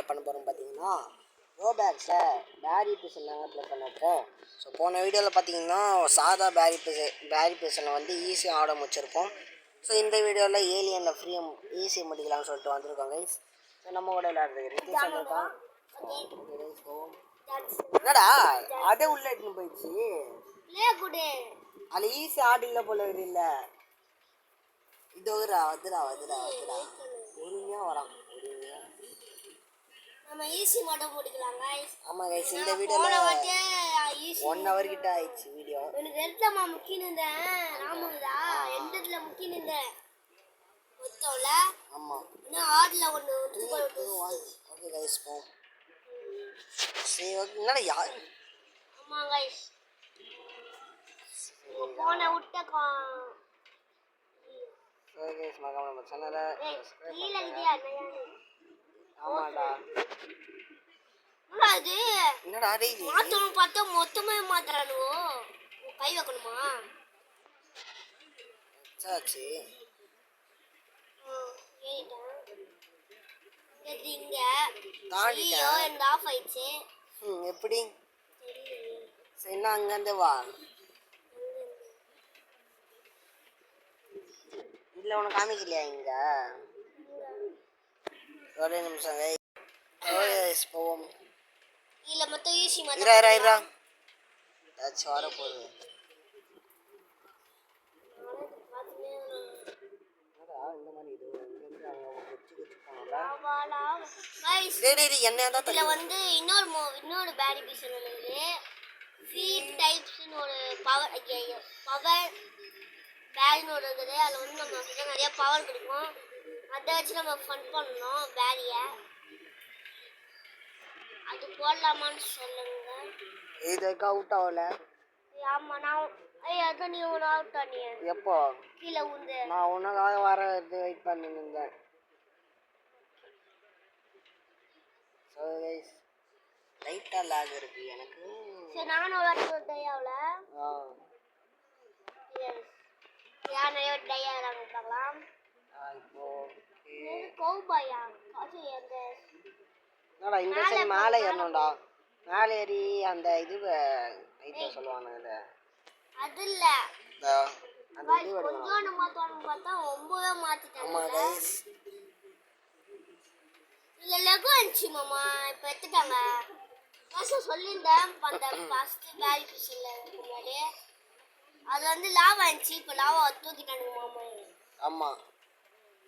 பண்ண போகிறோம் பார்த்தீங்கன்னா ரோபேக்ஸில் பேரி பிசன் ப்ளே பண்ணிருக்கோம். ஸோ போன வீடியோவில் பார்த்தீங்கன்னா சாதா பேரி பிசனை வந்து ஈஸியாக ஆட முடிச்சிருப்போம். ஸோ இந்த வீடியோவில் ஏலியனில் ஃப்ரீயாக ஈஸியாக முடிக்கலாம்னு சொல்லிட்டு வந்திருக்கோம் கைஸ். ஸோ நம்ம கூட விளையாடுறது ரித்திஷ் வந்திருக்கான். என்னடா அதே உள்ள எடுத்துன்னு போயிடுச்சு, அது ஈஸியாக ஆடில்ல போல இல்லை. இது வந்துடா பொறுமையாக வரான். நம்ம ஈஸி மட்டும் முடிக்கலாம் गाइस. ஆமா गाइस, இந்த வீடியோல 1 hour கிட்ட ஆயிடுச்சு வீடியோ. எனக்கு ரெட்டமா முக்கினந்த ராமுடா எண்டத்துல முக்கினந்த மொத்தம்ல. ஆமா நான் ஆட்ல ஒன்னு போட்டு. ஓகே गाइस போ. சரி என்னடா யார்? ஆமா गाइस, போன விட்டக்கா. சரி गाइस மறக்காம நம்ம சேனலை சப்ஸ்கிரைப் கீழ பண்ணுங்க. இதே அண்ணா. ஆமாடா அது என்னடா டேய் மாத்தணும் பார்த்தா மொத்தமே மாத்துறானுவோ. கை வைக்கணுமா? சாச்சி இங்க தாண்டிட்டா இந்த ஆஃப் ஆயிடுச்சு. எப்படி சரி நான் அங்கேருந்து வா. இல்லை உனக்கு காமிக்கலையா இங்க? ஒரே நிமிஷம் போவோம். இல்ல மொத்தம் ஈஸி இரா ஏதாச்சும் வர போகுது. இந்த மாதிரி இது இங்கேருந்து அவங்க குச்சி போனோம்ல. இதுல வந்து இன்னொரு பேரி பீஸ் இருக்குது. ஃபீட் டைப்ஸ்னு ஒரு பவர் பேரின்னு ஒரு இருக்குது. அதில் வந்து நம்ம நிறைய பவர் கிடைக்கும். அதை வச்சு நம்ம ஃபன் பண்ணணும் பேரியை. அது போடலாமான்னு சொல்லுங்க. இதுக்கு அவுட் ஆகல. ஆமா நான் அதான் நீ ஒன்று அவுட் ஆனிய எப்போ கீழே உந்து. நான் உனக்காக வர வெயிட் பண்ணி இருந்தேன். ஸோ கைஸ் லைட்டாக லேக் இருக்கு எனக்கு. சரி நானும் ஒரு டையாவில் யார் நிறைய டையாகிறாங்க பார்க்கலாம். இப்போ கௌபாயா அது எந்த என்னடா இந்த சைடு மேலே ஏறணும்டா. மேலே ஏறி அந்த இது ஐட்டை சொல்லுவானுங்க. அது இல்ல அந்த இது கொஞ்சோண்டு மாத்தணும் பார்த்தா 9 மாத்திட்டாங்க. ஆமா கைஸ் இல்ல லெகோ இருந்துச்சு மாமா, இப்போ எடுத்துட்டாங்க. ஃபர்ஸ்ட் சொல்லியிருந்தேன் அந்த ஃபர்ஸ்ட் பேரி ஃபிஷ்ல முன்னாடி அது வந்து லாவா இருந்துச்சு. இப்போ லாவா தூக்கிட்டானுங்க மாமா.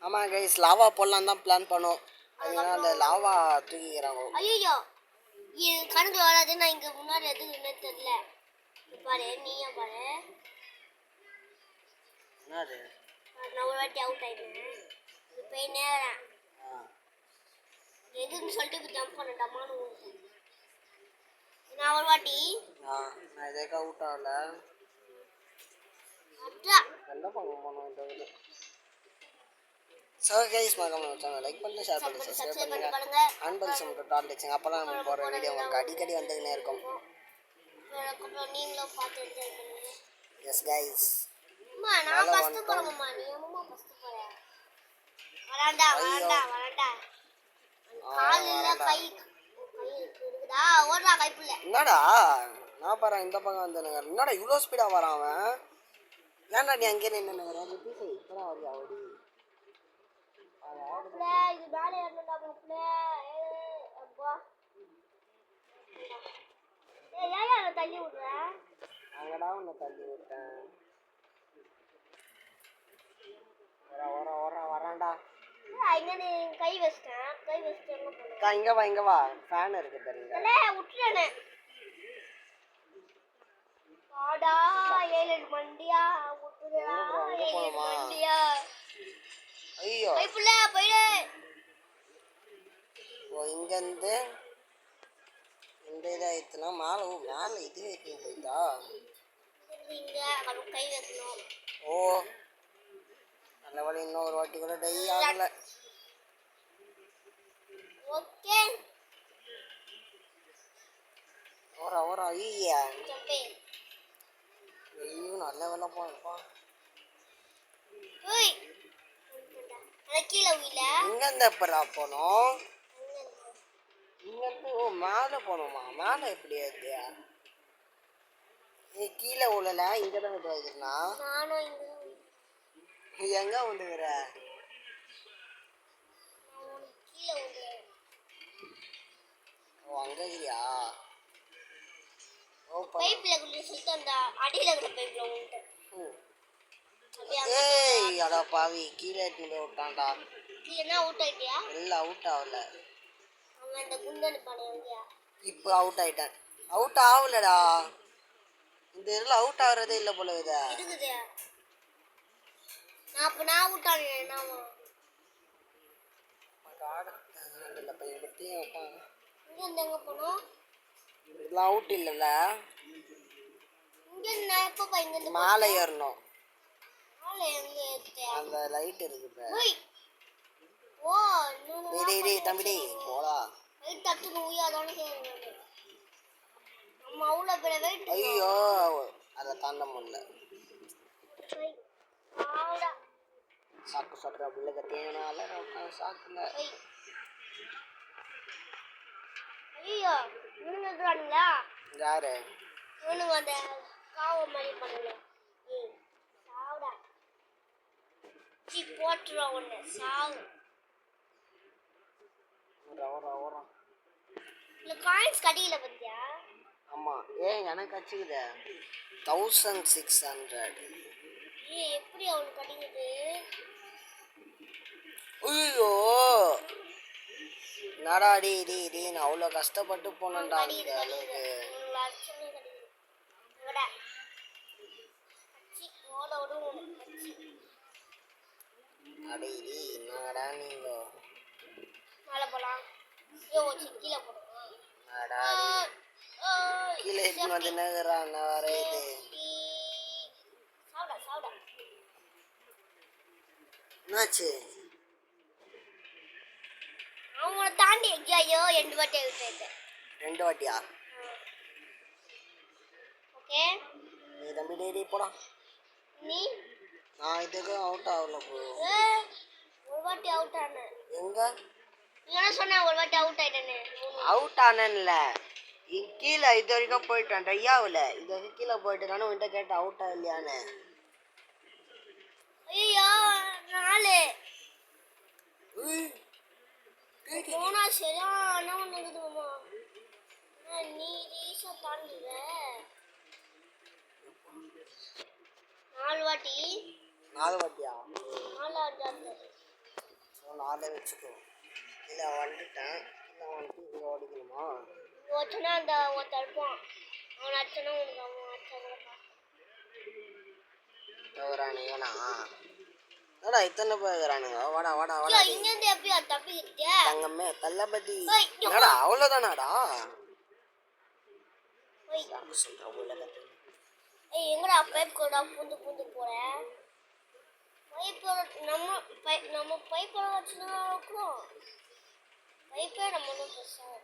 ஆமாம் கைஸ் லாவா போடலாம் தான் பிளான் பண்ணோம். அதுதான் அந்த லாவா தூக்கிக்கிறாங்க. ஐயோ கணக்குல வராது. நான் இங்கே முன்னாடி எதுக்குன்னு தெரியல. பாரு நீயே பாரு. என்னது நான் ஒரு வாட்டி அவுட் ஆயிட்டேன். இப்போ நேரம் எதுன்னு சொல்லிட்டு இப்போ ஜம்ப் பண்ணட்டாமான்னு நான் ஒரு வாட்டி நான் இதுக்கு அவுட் ஆகல. என்ன பண்ணணும் இந்த வீடு. ஸோ கைஸ் மறக்காம சேனல் லைக் பண்ணி ஷேர் பண்ணி சப்ஸ்கிரைப் பண்ணுங்க. அன்பல்ஸ் மட்டும் டால் வச்சுங்க. அப்போ தான் நம்ம போகிற வீடியோ உங்களுக்கு அடிக்கடி வந்துக்கினே இருக்கும். நீங்களும் பார்த்து என்ஜாய் பண்ணுங்க. எஸ் கைஸ் நான் ஃபர்ஸ்ட் போறேன்மா. நீ அம்மா ஃபர்ஸ்ட் போற. வரடா கால்ல கை இருக்குடா. ஓடுறா கைப்புள்ள. என்னடா நான் பாரு இந்த பக்கம் வந்துனுங்க. என்னடா இவ்வளோ ஸ்பீடாக வரான் அவன்? ஏன்டா நீ அங்கே நின்று வர? இப்போதான் வருது அவடி. இது மேலே ஏறணும்டா மாப்ள. அப்பா ஏன் தள்ளி விடுற? அங்கடா உன்னை தள்ளி விட்டேன். வரான்டா. இங்க நீ கை வச்சிட்டேன். இங்க வா ஃபேன் இருக்கு பாருங்க. விட்டுறேனே ஆடா 7 மண்டியா விட்டுறா. 7 மண்டியா ஐயோ கைப்புள்ள போயிடு. இங்கேருந்து இந்த இதாயிடுச்சுன்னா மேலே இது வைக்கணும் போயிட்டா. இங்க கை வைக்கணும். ஓ நல்ல வழி. இன்னும் ஒரு வாட்டி கூட டை ஆகல. ஓகே ஓரா ஐயா ஐயோ நல்ல வேலை போப்பா. கீழே உயில இங்கேருந்து எப்படா போனோம்? மேலே போகணுமா? மேலே எப்படி அது? நீ கீழே விழல, இங்கே தான் இது ஆகுதுண்ணா. நானும் இங்க நீ எங்கே விழுகிற? கீழே விழுறேன். ஓ அங்கே இருக்கிறியா? ஓ பைப்ல குள்ளே சுத்த அந்த அடியில இருக்கிற பைப்ல விழுந்துட்டேன். அப்படியே ஏய் அடா பாவி, கீழே எடுத்துன்னு போய் விட்டான்டா. கீழேனா அவுட் ஆயிட்டியா? இல்லை அவுட் ஆகல. அவன் அந்த குண்டனு பானை எங்கேயா? இப்போ அவுட் ஆயிட்டேன். அவுட் ஆகலடா. இந்த இதில் அவுட் ஆகுறதே இல்லை போல இதை. இருக்குது. நான் அவுட் ஆனேன். என்னவா இங்க இருந்து எங்க போனோம்? இதெல்லாம் அவுட் இல்லைல்ல. இங்க இருந்து நான் எப்ப இங்க இருந்து மேலே ஏறணும். மேலே எங்க ஏறிட்டேன்? அந்த லைட் இருக்குது. ஓய் ஓ இன்னொன்னு டேய் டேய் டேய் தம்பி டேய் போடா. வெயிட் தட்டு நூயாதானே கேக்குறாங்க. நம்ம அவ்வளோ பெரிய வெயிட். ஐயோ அதை தாண்ட முடியல. ஆடா சாக்கு சொல்கிற பிள்ளைங்க தேனால சாக்குல. ஐயோ இவனுங்க இருக்கிறானுங்களா? யாரு? இவனுங்க அந்த காவ மாதிரி பண்ணுங்க. ஏய் சாவுடா. சி போட்டுருவா ஒன்று சாவு. ஓரம் இல்லை காயின்ஸ் கடியில பத்தியா? ஆமாம். எனக்கு அச்சுக்குதே 1600. ஏய் எப்படி அவனுக்கு கடிக்குது? ஐயோ நடா டே டே டே நான் அவ்வளோ கஷ்டப்பட்டு போனேன்டா இந்த அளவுக்கு. அடே டே என்னடா நீங்க மேலே போகலாம். ஐயோ கீழே போடுவோம். நடா கீழே எடுத்து வந்து நகரான் வர இது. சாவுடா சாவுடா. என்னாச்சு? அவங்கள தாண்டி எங்கேயோ 2 வாட்டி விட்டுருக்கேன். 2 வாட்டியா? ஓகே நீ தம்பி டே டே போடா. நீ நான் இதுக்கு அவுட் ஆகல போ. ஒரு வாட்டி அவுட் ஆனேன். எங்க? நீ என்ன சொன்ன? ஒரு வாட்டி அவுட் ஆயிட்டேன்னு. அவுட் ஆனேன்ல. கீழே இது வரைக்கும் போயிட்டேன். ட்ரையாவில் இது வரைக்கும் கீழே போயிட்டு தானே உன்கிட்ட கேட்டேன் அவுட் ஆகலையான்னு. ஐயோ 4 போனா சரியான ஒன்று இருக்குதுமா. நீ ரீசா தாண்டிடுற 4 வாட்டி. 4 வாட்டியா? 4 ஸோ 4 வச்சுக்கோ. இல்லை வந்துட்டேன். இல்லை வந்துட்டு இங்கே ஓடிக்கணுமா? ஒருத்தனா அந்த ஒருத்தன் இருப்பான். அவன் அச்சனா உனக்கு அவன் அச்சா தவறானுங்கண்ணா. என்னடா இத்தனை பேர் இருக்கிறானுங்க. வாடா வாடா வாடா. இங்கேருந்து எப்படியா தப்பிக்கிட்டியா? தங்கமே தள்ளபதி. என்னடா அவ்வளோதானாடா? சொல்கிறேன் உலகத்தை. ஏய் எங்கடா பைப் கூட பூந்து போற? பைப்போட நம்ம பைப்போட வச்சுதான் இருக்கிறோம். பைப்பே நம்ம ஒன்றும் பெருசாக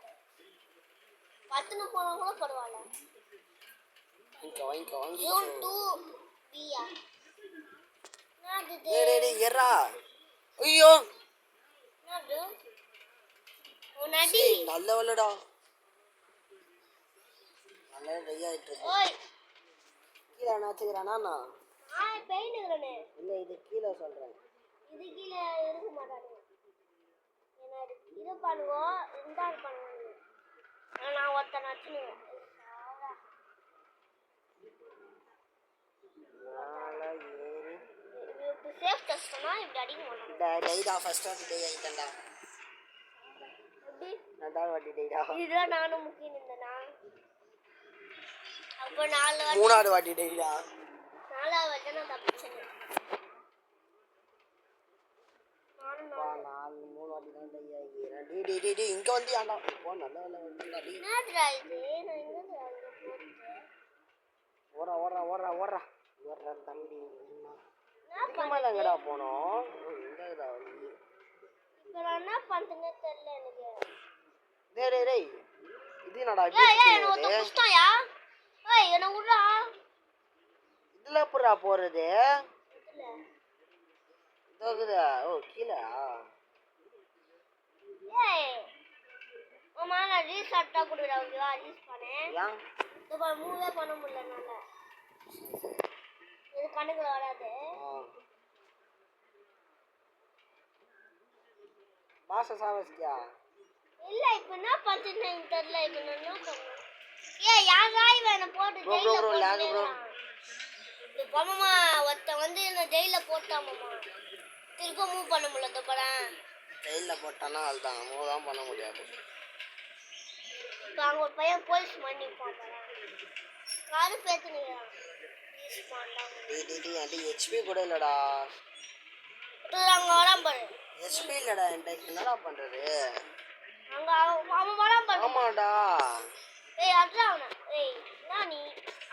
பத்துன்னு போனால் கூட பரவாயில்ல. வாங்கிக்கோ ஜூன் 2 பியா? எறா. ஐயோ என்னது? உன்னடி நல்ல வரலடா. நல்லா ட்ரை ஆகிட்டு இருக்கு. ஓய் கீழே என்னாச்சுக்கிறானா? பெயின் இருக்கிறனே. இல்லை இது கீழே சொல்கிறேன். இது கீழே இருக்க மாட்டானுங்க. ஏன்னா இது பண்ணுவோம் இருந்தால் பண்ணுவாங்க. நான் ஒருத்தன் நச்சுனுவேன். மேலே ஏறி இப்படி சேஃப் டெஸ்ட்னா இப்படி அடிக்க மாட்டாங்க. டைடா ஃபர்ஸ்ட் வாட்டி டை ஆகிட்டேன்டா. எப்படி 2வது வாட்டி டைடா. இதுதான் நானும் முக்கியம் இருந்தேனா? அப்போ 4 வாட்டி 3வது வாட்டி டைடா. 4வது வாட்டி நான் தப்பிச்சேன். நானும் 3 வாட்டி தான் டை ஆகிக்கிறேன். டி இங்கே வந்து ஏன்டா இப்போ நல்ல வேலை வந்துடா. என்னதுடா இது? நான் எங்கேருந்து அங்கே போட்டேன்? ஓடுறா தம்பி. மேலே எங்கடா போனோம்? எங்கடா வழி? இப்போ நான் என்ன பண்ணுறேன்னே தெரியல எனக்கு. டேய் இது என்னடா என்ன ஒருத்தன் புஷ்டாயா? என்ன விட்றா. இதில் எப்படா போகிறது? இல்லை இதோக்குதா? ஓ கீழே. ஏய் மாமா மாமா நான் ரீஸ்டார்ட் தான் கொடுக்குறேன் ஓகேவா ரீஸ் பண்ணேன் ஏன் இப்போ மூவே பண்ண முடியல என்னால இது கணக்குல வராது பாச சாவஸ்தியா இல்ல இப்போ என்ன பண்ணுன்னு எனக்கு தெரியல இப்போ நான் என்ன பண்ணேன் யாரா இவன் போட்டு ஜெயில போட்டான் இந்த மாமா ஒருத்த வந்து என்ன ஜெயில போட்டான் மாமா திரும்ப மூவ் பண்ண முடியல இந்த படம் ஜெயிலில் போட்டானா அதுதான் மூவ் தான் பண்ண முடியாது இப்போ அங்கே ஒரு பையன் போலீஸ் பண்ணி பார்ப்பான் காரு பேத்துனுங்கிறான் அது ஹெச்பி கூட இல்லைடா அங்கே வரான் பாரு ஹெச்பி இல்லைடா என்கிட்ட என்னடா பண்ணுறது அங்கே அவன் வரான் பாரு ஆமாடா அதான் அவனை என்ன நீ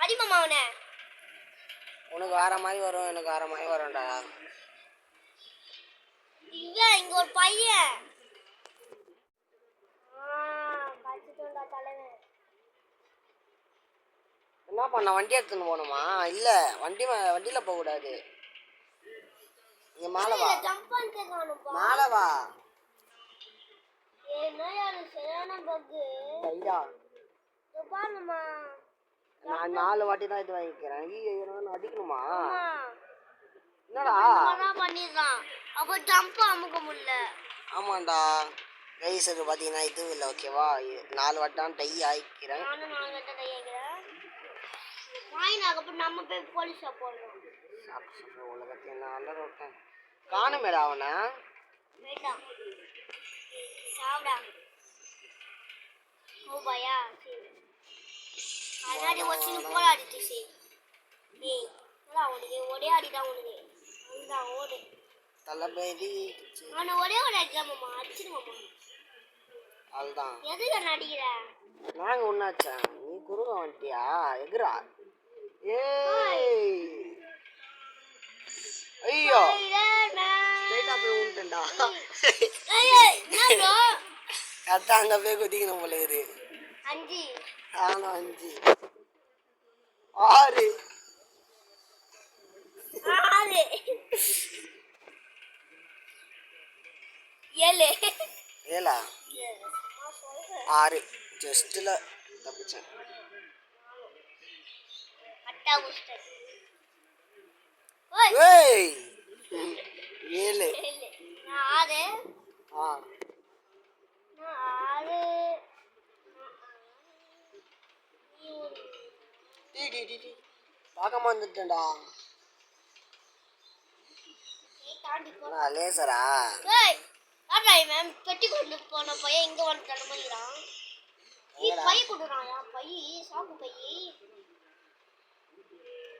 அடிமாமா அவனை உனக்கு வேற மாதிரி வரும் எனக்கு வேற மாதிரி வரும்டா இவன் இங்க ஒரு பையன் என்ன பண்ண வண்டி எடுத்துன்னு போகணுமா இல்லை வண்டியில் போகக்கூடாது இங்கே மேலே வா மேலே வா சரியான பக்கு ஐயா பாருமா நான் 4 வாட்டி தான் இது வாங்கிக்கிறேன் நான் அடிக்கணுமா என்னடா பண்ணிடுறான் அப்போ ஜம்ப் அமுக்க முடியல ஆமாண்டா ரைஸர் பார்த்தீங்கன்னா இதுவும் இல்லை ஓகேவா 4 வாட்டான் டை ஆகிக்கிறேன் நானும் 4 வட்டம் டை ஆகிக்கிறேன் வாங்கினாக்கப்புறம் நம்ம போய் போலீஸாக போடணும் உலகத்தை நான் விட்டேன் காணுமேடா அவனை போயிட்டான் சாப்பிடா ஓபாயா சரி அதனாடி வச்சுன்னு போராடிட்டு சரி ஏய் உனக்கு ஒரே அடிதான் உனக்கு அதுதான் ஓடு தளபதி அவனை ஒரே ஒரு அடிச்சாமாம்மா அடிச்சிடுமாம்மா அதுதான் எதுக்கு என்ன அடிக்கிற நாங்கள் ஒன்றாச்சா நீ குறுங்க வந்துட்டியா எகுரா ஏய் ஐயோ ஸ்ட்ரைட்டா போய் விட்டுட்டா கரெக்டா அங்க போய் குதிக்கணும் போல இது 5 ஆனா 5 6 7 ஏலா 6 ஜஸ்ட்ல தப்பிச்சேன் அட்டா குஸ்டர் ஏய் 7 நான் 6 ஆ நான் 6 டி பார்க்காம வந்துட்டேன்டா நான் லேசரா ஏய் ஆடா மேம் பெட்டி கொண்டு போன பையன் இங்க வந்து தடமலிறான் நீ பை குடுறான் பை சாக்கு பை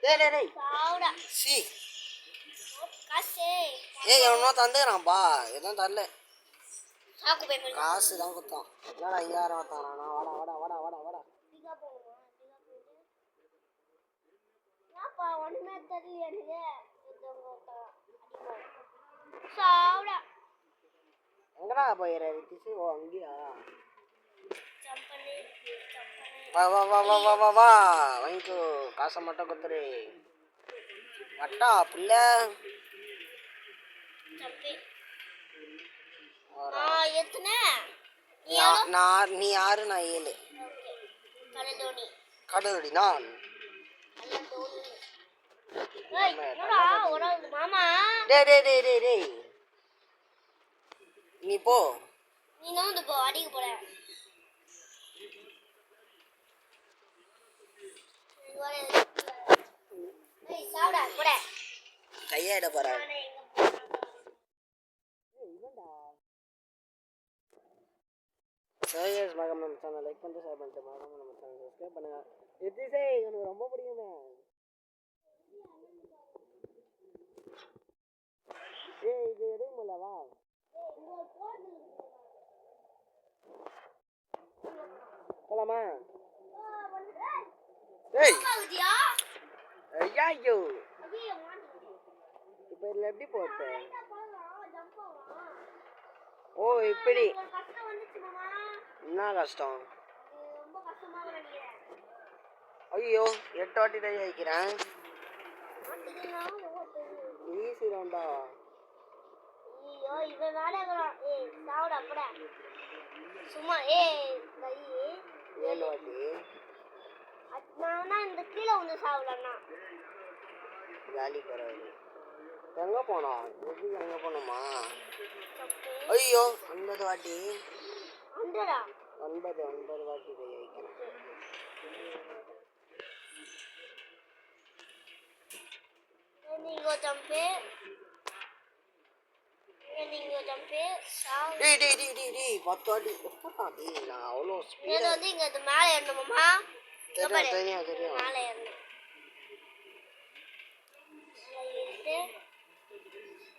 டேய் சாவுடா சி காசே ஏய் எவனோ தந்துறான்பா எதுவும் தரல சாக்கு பை மேல காசு தான் குத்தான் என்னடா இங்க யாரும் வந்தானா வாடா டிகா போணுமா டிகா போயிடு நாப்பா ஒண்ணுமே தெரியல எனக்கு இதங்கோட்டா அடிமோ சாவுடா எங்கடா போயிற திசை ஓ அங்கயா சம்பனே வா வாங்கிக்கோ காசை மட்டும் கொடுத்துரு வட்டா புள்ள சம்பே எத்தனை நீ 6 நான் 7 கடலோனி கடலடி நான் ஏய் என்னடா ஒரு மாமா டேய் நீ போ நீ நவுந்து போ அடிக்க போற ஏய் சாவுடா போடா கையாட போற சையஸ் மகம் நம்ம சேனல் லைக் பண்ணிட்டு ஷேர் பண்ணிட்டு மகம் நம்ம சேனல் சப்ஸ்கிரைப் பண்ணுங்க எத்திசை எனக்கு ரொம்ப பிடிக்குமே ஏய் இது எடுக்க முடியலவா போலாமா ஏய் ஐயோ இப்போ இதில் எப்படி போகிறது ஓ இப்படி என்ன கஷ்டம் ஐயோ 8 வாட்டி தான் வைக்கிறேன் ஈஸி தான்டா ஐயோ இவன் வேலை ஏய் சாவுடா போடா சும்மா ஏய் இந்த வாட்டி நான் இந்த கீழே வந்து சாப்பிடலண்ணா காலி பரவாயில்ல. எங்கே போனோம்? எது எங்கே போனோமா? ஐயோ 9 வாட்டி 9 வாட்டி போய் வைக்கிறேன். நீங்க ஜம்பே டேய் 10 வாட்டி எப்படா டேய் நான் அவ்வளோ ஸ்பீடா வந்து இங்க அது மேலே ஏறணுமாமா தெரியும் மேலே ஏறணும்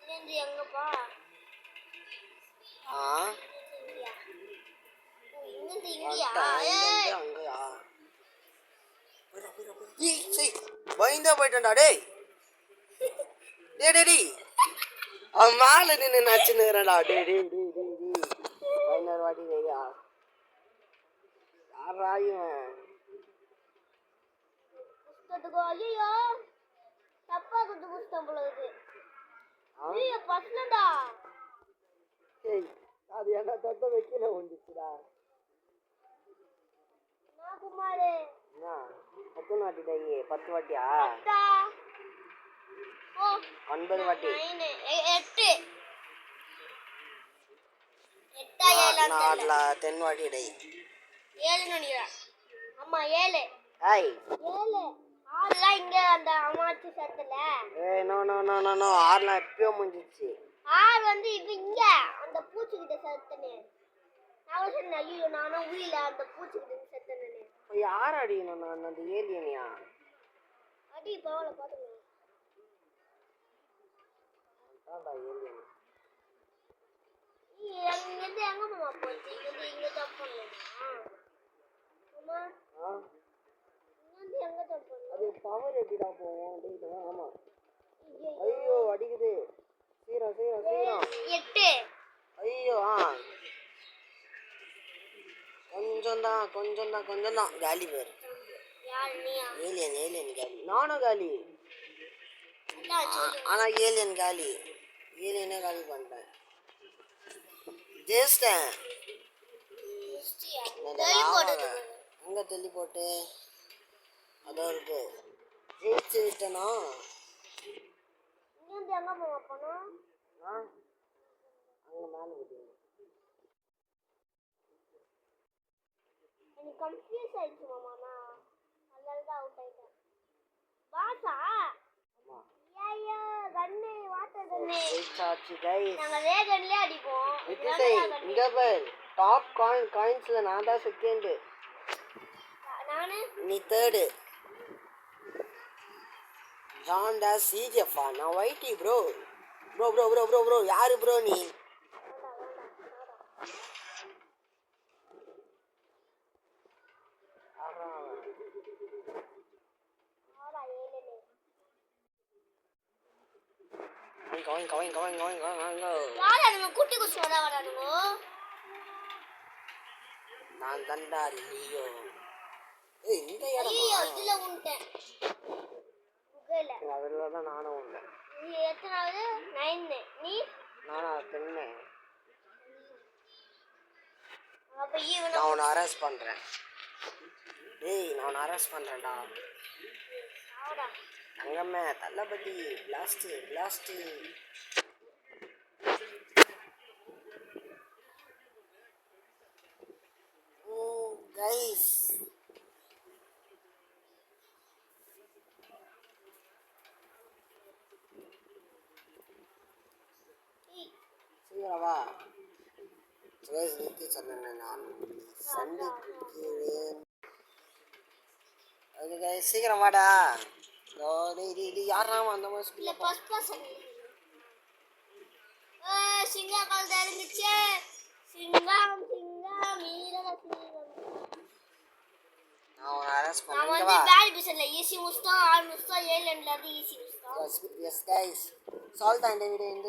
இருந்து எங்கப்பா இங்கிருந்து இங்கயா அங்கயா பயந்தா போயிட்டா டேய் டேய் அவன் மேல நின்று நச்சுன்னுறா டேய் 11 வாட்டி வையா யாரா இவன் புஸ்தத்துக்கு ஐயோ தப்பா குத்து புஸ்தம் போல இருக்கு ஐயோ பசலடா ஏய் அது என்ன தட்ட வைக்கல வந்துச்சுடா நான் குமாரே என்ன 10 வாட்டி டேய் 10 வாட்டியா ஓ 9 வாட்டி 8 நாட்ல 10 வாட்டி டேய் 7 நினைக்கிறேன் அம்மா 7 ஏய் 7 ஆறுலாம் இங்க அந்த அம்மாச்சி சத்துல ஏய் நோ ஆறுலாம் எப்பயோ முடிஞ்சிச்சு ஆறு வந்து இது இங்க அந்த பூச்சிக்கிட்ட சத்தனே நான் சொன்னேன் ஐயோ நானும் உயில அந்த பூச்சிக்கிட்ட சத்தனே யார் அடிக்கணும் நான் அந்த ஏலியனியா அடி பவள பாத்துங்க அடா ஏலியன் இங்க எங்க மாமா போச்சு இங்க தப்பு பண்ணலாமா அம்மா இங்க எங்க தப்பு பண்ணலாம் அது பவர் எப்படிடா போகும் டேய் ஆமா ஐயோ அடிக்குது சீரம் 8 ஐயோ கொஞ்சம் தான் காலி பேர் யார் நீயா ஏலியன் காலி நானும் காலி ஆனா ஏலியனே காலி பண்ணிட்டேன் ஜெயிச்சிட்டேன் அங்க தெளி போட்டு அதோ இருக்கு ஜெயிச்சு விட்டனா இங்க எங்க மாமா போனோம் அங்க மேல விட்டு எனக்கு கன்ஃபியூஸ் ஆயிடுச்சு மாமா நான் அதனால தான் அவுட் ஆயிட்டேன் பாசா ஆமா ஐயோ கண்ணு வாட்டர் கண்ணு ஜெயிச்சாச்சு गाइस நாங்க வேகன்லயே அடிப்போம் இங்க பார் டாப் காயின்ஸ்ல நான் தான் செகண்ட் நானு நீ தேர்ட் ஜான் டாஸ் சிஜிஎஃப் நான் வைட்டி ப்ரோ யாரு ப்ரோ நீ குட்டி குச்சி வரானுங்க நான் தண்டா லியோ ஏய் இந்த ஐயோ இதுல உண்டேன் புகல அதுல தான் நானும் உண்டு நீ எத்தனாவது 9 நீ நானா 10 அப்ப ஈவன் நான் உன்னை அரெஸ்ட் பண்றேன் டேய் நான் உன்னை அரெஸ்ட் பண்றேன்டா ஆடா தங்கம்மே தள்ளபதி பிளாஸ்ட் guys சீக்கிரமா சுரேஷ் நிறுத்தி சொன்னேன் நான் சந்திக்கிறேன் ஓகே guys சீக்கிரம் வாடா டேய் யாரா அந்த மாதிரி இல்ல ஃபர்ஸ்ட் பர்சன் சிங்கா கால் தெரிஞ்சிச்சே சிங்கம் மீரக சிங்கம் நான் அரெஸ்ட் நான் பண்ணேன் வந்து பேரி பிசல்ல ஈஸி முஸ்தா ஆல் முஸ்தா ஏலன்ல அது ஈஸி முஸ்தா yes guys சால்ட் இந்த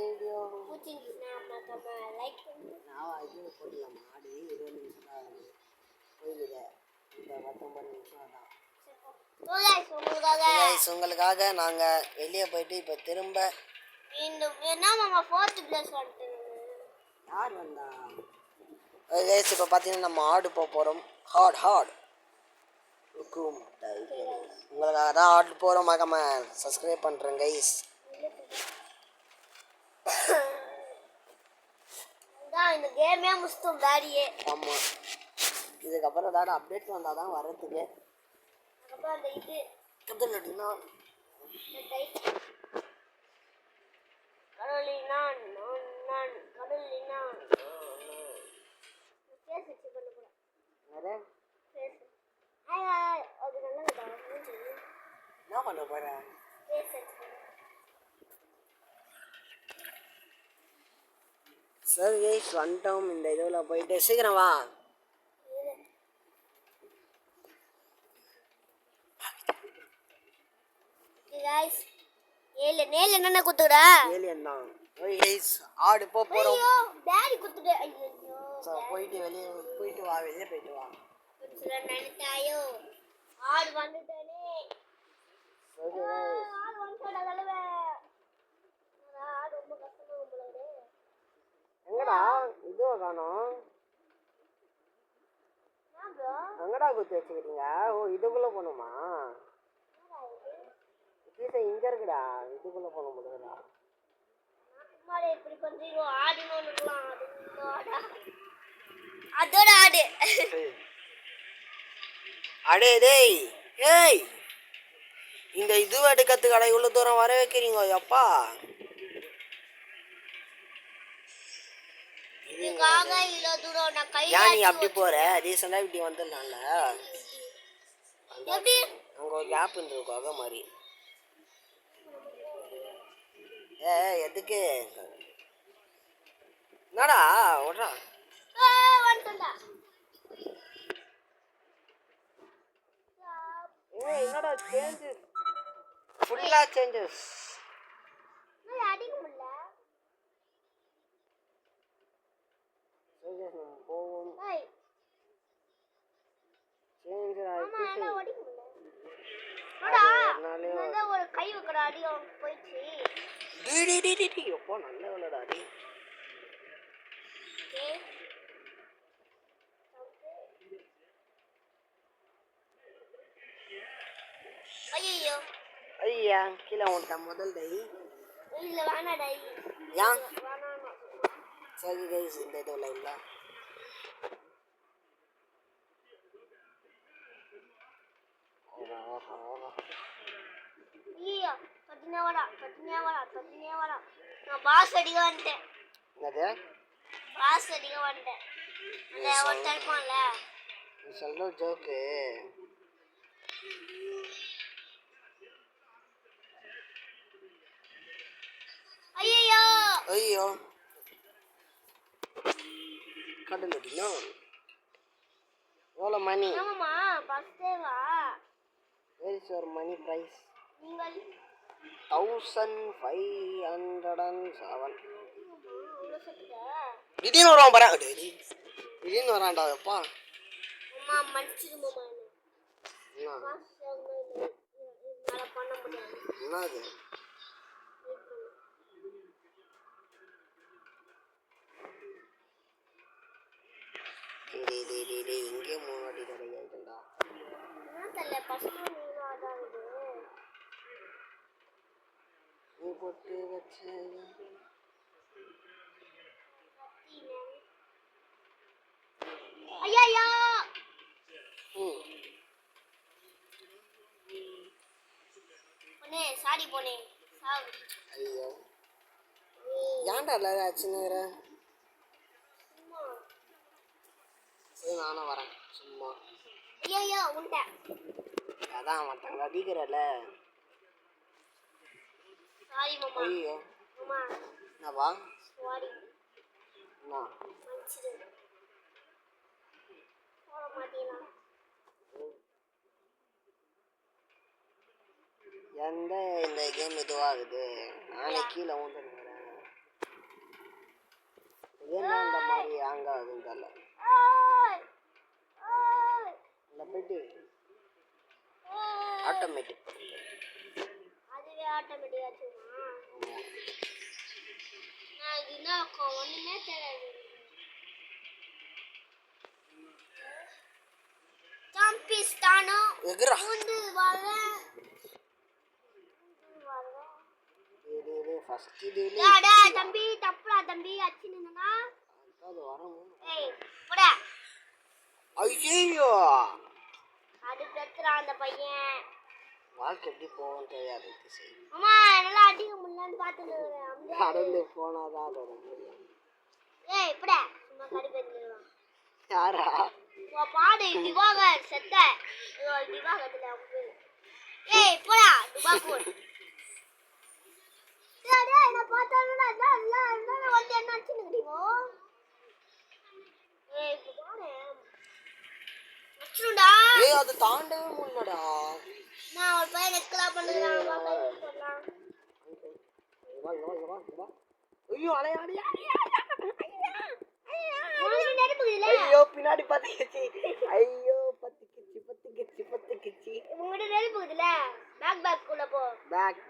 வீடியோ புடிச்சிருந்தா நம்ம லைக் பண்ணுங்க நான் இது போடலாம் ஆடி 20 நிமிஷம் ஆகுது போயிடுது இந்த 19 நிமிஷம் தான் உங்களுக்காக நாங்க வெளியே போயிட்டு இப்ப திரும்ப என்ன மாமா 4th பிளேஸ் வந்துட்டேன் யார் வந்தா கைஸ் இப்போ பாத்தீங்கன்னா நம்ம ஆடு போறோம் ஹார்ட் ருக்கும் உங்களுக்காக தான் ஆர்டர் போகிறோம். மறக்காம சப்ஸ்கிரைப் பண்ணுறேன் கைஸ். இந்த கேமே முஸ்தும் பேரியே. ஆமாம், இதுக்கப்புறம் ஏதாவது அப்டேட் வந்தால் தான் வர்றதுக்கு. அதுக்கப்புறம் அந்த இது கற்றுனா கடலினான் நான் கடலினான் பேச பண்ண கூட நிறைய பேச அது நல்லதா என்ன பண்ண போகிறேன்? பேச சரி கைஸ், வந்துட்டோம். இந்த இதுவில் போயிட்டு சீக்கிரம் வா. guys ஏல நேல என்ன குத்துடா ஏலியன் தான். ஓய் கைஸ், ஆடு போகிறோம். ஐயோ டாடி குத்துடா. ஐயோ போயிட்டு வெளியே போயிட்டு வா, வெளியே போயிட்டு வா. சொல்ல நினைத்தாயோ ஆடு வந்துட்டானே. சரி ஆடு வந்துடா தலைவே. ஆடு ரொம்ப கஷ்டமா உள்ளது. எங்கடா இதுவா காணோம்? எங்கடா குத்தி வச்சுக்கிட்டீங்க? ஓ, இதுக்குள்ளே போகணுமா? கீழே இங்கே இருக்குடா, இதுக்குள்ளே போக முடியாதுடா. இப்படி கொஞ்சம் ஆடுன்னு இருக்கலாம். அதோட ஆடு அடே டேய், ஏய், இந்த இது எடுக்கிறதுக்கடா இவ்வளோ தூரம் வர வைக்கிறீங்க அப்பா. இதுக்காக இவ்வளோ தூரம் நான் கை ஏன் நீ அப்படி போற? ரீசெண்டாக இப்படி வந்துடலாம்ல. எப்படி அங்கே ஒரு கேப் இருந்திருக்காக மாதிரி. எதுக்கு என்னடா ஓடுறா? வந்துட்டா என்னடா சேஞ்சஸ், ஃபுல்லாக சேஞ்சஸ். அடிக்க முடியல. சேஞ்சஸ் போவோம். ஏய் சேஞ்சஸ் அம்மா ஆயிடுச்சு. என்ன அடிக்க முடியல. அடா நான் ஒரு கை வைக்கற அடி போயிடுச்சு. டி எப்போ நல்ல வேலைடா டி. ஐயோ ஐயா கீழே வந்துட்டேன் முதல் டை. இல்ல வேணாடா. ஏன்? சரி கைஸ், இந்த இது லைன்ல ஐயோ கட்டினே வாடா நான் பாஸ் அடிக்க வந்துட்டேன். என்னது பாஸ் அடிக்க வந்துட்டேன். அந்த ஒரு தடுப்பான்ல நீ சொல்ற ஜோக்கு. ஐயோ ஐயோ கடல் அடினா எவ்வளோ மணி? ஆமாமா ஃபர்ஸ்டே வா. Where is your money price? நீங்கள் 1507. அவ்வளோ திடீர்னு வருவான் பாரு. திடீர்னு வரான்டா அப்பா. அம்மா மன்னிச்சிடுமாமா. என்ன என்னால் பண்ண முடியாது. என்னது? இங்கே 3 வாட்டி கிடையாதுடா. என்ன தெரியல பசங்க நீங்களும் அதாவது நீ போட்டு வச்ச ஐயா பொண்ணே சாரி பொண்ணே சாவு. ஐயோ ஏன்டா எல்லாரும் ஆச்சுன்னு. சும்மா சரி நானும் வரேன் சும்மா. ஐயா உண்டா அதான் மற்றவங்க அடிக்கிறல்ல. சாரி மாமா. ஐயோ மாமா என்னப்பா? சாரி என்ன மன்னிச்சிடு. போட மாட்டீங்களா? எந்த இந்த கேம் இதுவாகுது? நானே கீழே ஊந்துருக்கிறேன். கேம் இந்த மாதிரி ஹேங் ஆகுதுன்னு தெரியல. இந்த போயிட்டு ஆட்டோமேட்டிக் அதுவே ஆட்டோமேட்டிக் ஆச்சுமா? நான் இது என்ன ஒன்றுமே தெரியாது. சாம்பிஸ்தானோ எகுரா பூண்டு வாழ ஃபர்ஸ்ட் டேல டேய் தம்பி தப்புடா தம்பி அச்சினுனா அது வரும். ஏய் போடா ஐயோ அது பெத்துறான் அந்த பையன். வாழ்க்கை எப்படி போகும் தெரியாது. அம்மா நல்லா அடிக்க முடியலன்னு பார்த்துட்டு கடந்து போனாதான் அதோட முடியும். ஏய் போடா சும்மா கடி பேசிடுவான். யாரா பாடு திவாகர் செத்த திவாகத்துல ஏய் போடா திவாகர் டேய் டேய் நான் பார்த்தானடா நான் வந்து என்ன அடிச்சினுடீங்கோ. ஏய் பாரு அச்சுடா ஏய் அது தாண்டவே முடியலடா. நான் ஒரு பையன் நெக்லாம் பண்ணுறான் பாப்பா சொல்லலாம். வா ஐயோ அலையா ஐயோ பின்னாடி பத்திக்கிச்சு. ஐயோ பத்திக்கிச்சு. உங்ககிட்ட நெருப்பு இருக்குதுல பேக் குள்ள போ. பேக்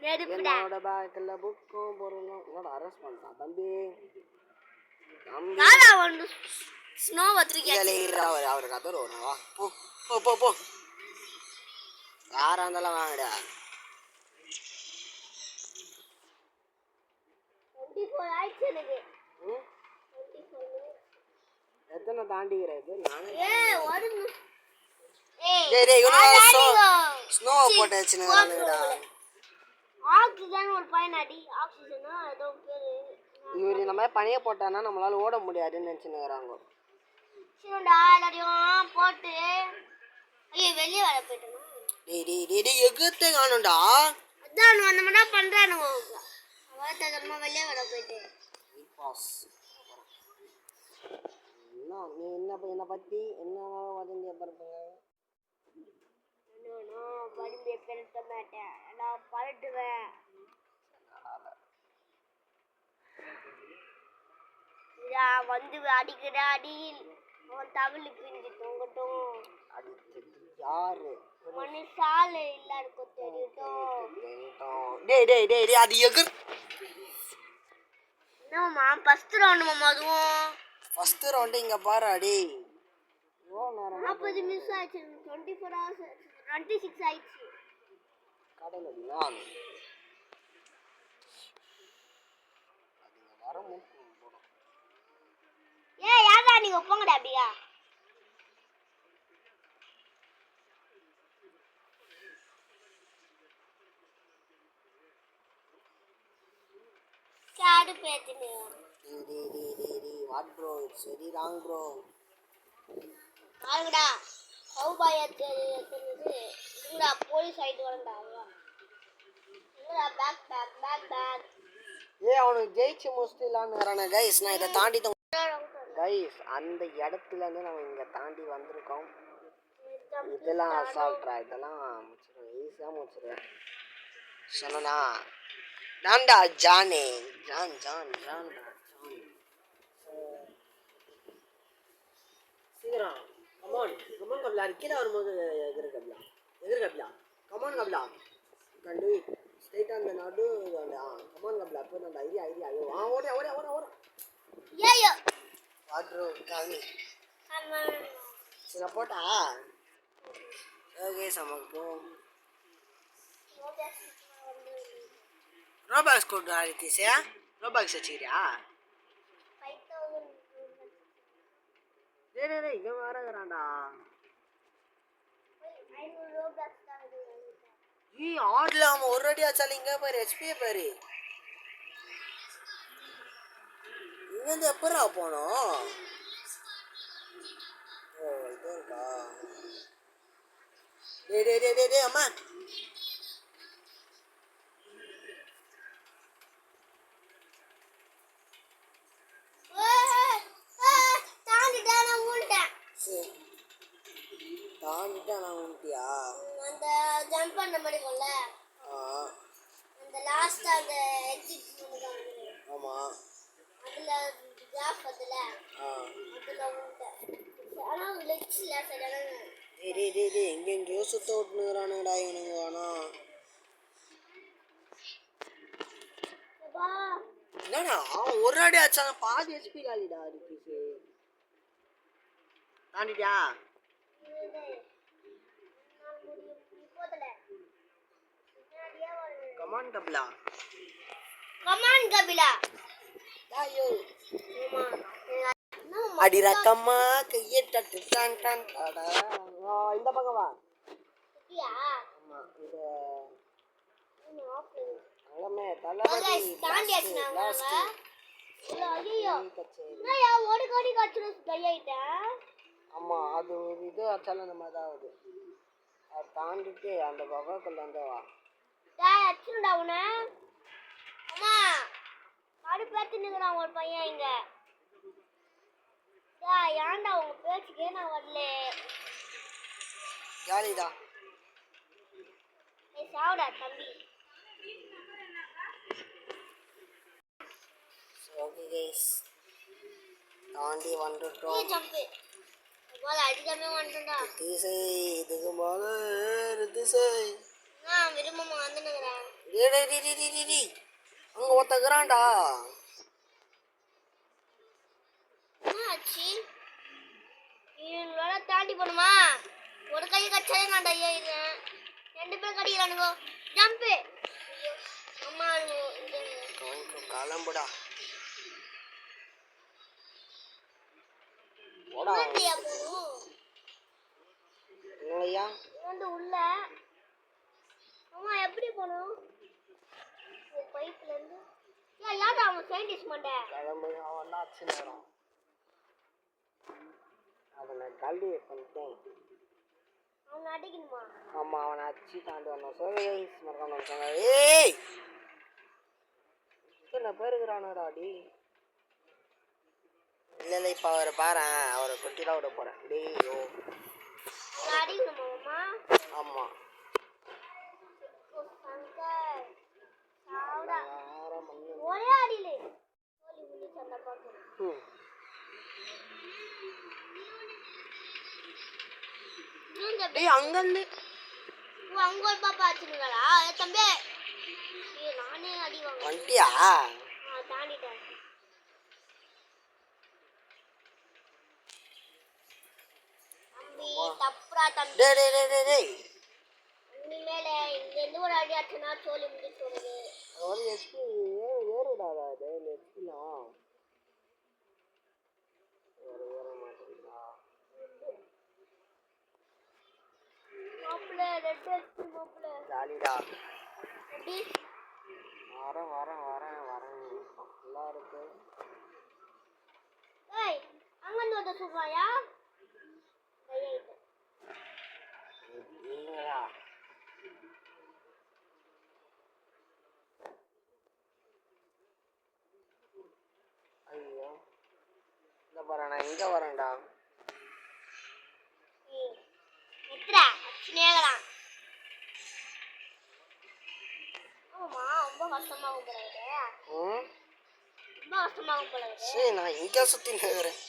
நெருப்புடா என்னோட பேக்ல புக்கும் பொருளும் என்னோட அரெஸ்ட் பண்ணிட்டான் தம்பி. யாரா வந்து ஸ்னோ வத்திருக்கே அவருக்கு அதர் வரும். வா போ யாரா இருந்தாலும் வாங்கடா. 24 ஆயிடுச்சு எனக்கு. எத்தனை தாண்டிக்கிறது நானே. ஏய் ஒரு டேய் இவனோ ஸ்னோ போட்டு வச்சுனுங்கடா. ஆக்சிஜன் ஒரு பையன் அடி ஆக்சிஜனா ஏதோ பேரு. இவர் இந்த மாதிரி பனியை போட்டானா நம்மளால ஓட முடியாதுன்னு நினச்சினுங்கிறாங்க. சிவண்டா எல்லாரையும் போட்டு ஐயோ வெளியே வர போயிட்டோம். டேய் எகுத்தே காணும்டா. அதான் அந்த மாதிரி பண்றானுங்க. அவன் வெளியே வர போயிட்டு நீ என்னை பற்றி என்ன வதந்தி பரப்புங்க. பரும்பு பெருத்த மாட்டேன் நான் பழட்டுவேன். வந்து அடிக்கிற அடியில் அவன் தவிழி பிரிஞ்சு தொங்கட்டும். யாரு மனுஷால இல்ல இருக்கும் தெரியட்டும். டேய் அது எகுர் என்னம்மா ஃபர்ஸ்ட் ரவுண்ட் மாமா அதுவும் ஃபர்ஸ்ட் ரவுண்ட் இங்க பாரு அடி. 40 நிமிஷம் ஆயிடுச்சு. 24 hours 26 ஆயிடுச்சு. கடல் அடிலாம் அதுங்க வர மூக்கு போடும். ஏய் யாரா நீங்க போங்கடா அப்படியா. காடு பேத்துனே what bro it's very wrong bro. ஆளுடா கௌபாய் எடுத்தது இதுடா போலீஸ் ஆயிட்டு வரண்டா. இதுடா பேக் ஏய் அவனுக்கு ஜெயிச்சு முடிச்சிடலான்னு கைஸ். நான் இதை தாண்டி கைஸ் அந்த இடத்துல இருந்து நம்ம இங்க தாண்டி வந்திருக்கோம். இதெல்லாம் அசால்ட்ரா இதெல்லாம் முடிச்சிருவேன் ஈஸியாக முடிச்சிருவேன் சொன்னா நான்டா ஜானே ஜான் சீக்கிரம் கமான் கபிலா கீழே வரும்போது எதிர் கபிலா கமான் கபிலா கண்டு ஸ்ட்ரைட்டாக அந்த நடு கமான் கபிலா அப்போ அந்த ஐடியா ஐயோ ஓட ஏயோ வாட்ரோ காமி சில போட்டா ஓகே சமக்கும் ரோபாக்ஸ் கோட் ஆடித்திசே ரோபாக்ஸ் வச்சுக்கிறியா. டேய் இவன் வரங்கறான்டா. ஆட்ல அவன் ஒரு அடி ஆச்சால இங்க பாரு ஹெச்பி பாரு. இங்க இருந்து எப்பறா போனோம். ஓ இது இருக்கா. டேய் அம்மா தாண்டிட்டா நான் உண்டியா அந்த ஜம்ப் பண்ண முடியும்ல அந்த லாஸ்ட் அந்த எக்ஸிட் பண்ணுவாங்க. ஆமா அதுல கிராஃப் அதுல அதுல உண்ட ஆனா லெக்ஸ்ல சரியான டேய் எங்கெங்கயோ சுத்த ஓட்டுனுறானுடா இவனுங்க. ஆனா என்னடா ஒரு அடி ஆச்சா பாதி ஹெச்பி காலிடா. தாண்டிட்டியா கமான் கபிலா கமான் கபிலா ஐயோ ஆமா அடி ரக்கம்மா கையை தட்டு டான் டான் டாடா. இந்த பக்கம் வா. குட்டியா ஆமா இந்த இன்னும் ஆஃப்ல அங்கமே தலபதி தாண்டியாச்சுனா லாஸ்ட் ஐயோ கச்சேரி. நான் ஓடி ஓடி கச்சுன கையிட்டேன் ஆமா அது இது அச்சால நம்ம தான் ஆகுது. அதை தாண்டிட்டு அந்த பகக்குள்ள வந்து வா. டேய் அச்சுடா உன அம்மா ஆடு பேத்து நிக்கறான் ஒரு பையன் இங்க டேய் ஏன்டா உங்க பேச்சுக்கே நான் வரல ஜாலிடா. ஏய் சாவுடா தம்பி ஓகே கைஸ் தாண்டி நீ வந்துட்டோம். ஜம்ப் போல அடிக்கமே வந்துடா திசை இதுக்கு போல திசை. நான் விரும்பமா வந்து நிக்கறேன் அங்க ஒருத்தக்குறான்டா. ஆச்சி இவங்களோட தாண்டி போணுமா ஒரு கை கச்சாலே நான் டையா இருக்கேன் 2 பேர் கடிக்கிறானுங்க ஜம்ப் அம்மா கிளம்புடா போடா. என்னடியா போணும் இல்லையா வந்து உள்ள அம்மா எப்படி போணும் பைப்ல இருந்து ஏன் யாரா அவன் சயின்டிஸ்ட் மண்டை கிளம்பு அவன் ஆச்சு நேரம் அவனை கல்வி பண்ணிட்டேன். அவனை அடிக்கணுமா ஆமா அவனை அச்சு தாண்டி வந்தான். சோகை மறக்காம சொன்னாங்க. ஏய் இத்தனை பேருக்குறானடா டி. இல்லை இப்போ அவரை பாரு அவரை கொட்டிலாம் விட போறேன் டேயோ. அவனை அடிக்கணுமா அம்மா ஆமா சங்கர் சாவுடா வேற மண்ணு. ஒரே அடியில கோழி புள்ளி சண்டை பார்க்கணும் டேய் அங்கன்னு அங்க ஒரு பாப்பா வச்சுருங்களா தம்பி நானே அடி வாங்க வந்துட்டியா? தாண்டிட்டேன் தம்பி தப்புடா தம்பி டேய் டேய் டேய் டேய் டேய் இனிமேல இங்க இருந்து ஒரு அடி ஆச்சுன்னா சோழி முடிச்சு வருது ஒரு எஸ்பி ஏறுடாதா அது எஸ்பிலாம் ஏற மாட்டேங்குதா? மாப்பிள்ள ரெட் எஸ்பி மாப்பிள்ள ஜாலிடா. எப்படி வரேன் வரேன் வரேன் வரேன் நல்லா இருக்கு. ஏய் அங்க இருந்து வந்து சொல்றாயா கையிட்ட இல்லடா ஐயோ இந்த பாரு நான் இங்க வரேன்டா. எத்ரா ஸ்னேகலாம் ஆமா ரொம்ப கஷ்டமாகும் போல இருக்கு ரொம்ப கஷ்டமாகும் போல இருக்கு சரி நான் இங்க சுத்தி நிக்கிறேன்.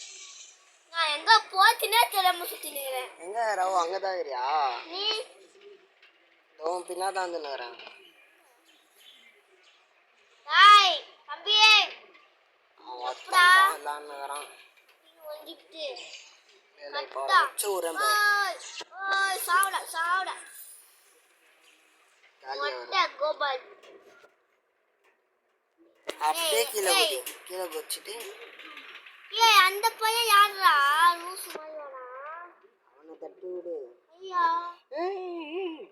நான் எங்க போச்சுனே தெரியாம சுத்தி நிக்கிறேன் எங்க ரவு அங்கதான் இருக்கியா? நீ உன் பின்னாதான் வந்து நிக்கிறேன். டேய் தம்பி எப்படா எல்லாம் நிக்கிறான். நீ ஒஞ்சிட்டு வேலை இப்போ கட்டா வச்சு உரம்பு ஓய் ஓய் சாவுடா சாவுடா ஜாலியா மொட்டை கோபால் அப்படியே கீழே குதி கீழே குதிச்சுட்டு ஏய் அந்த பையன் யாருடா லூசு மாதிரி வாடா அவனை தட்டி விடு. ஐயா ஏய்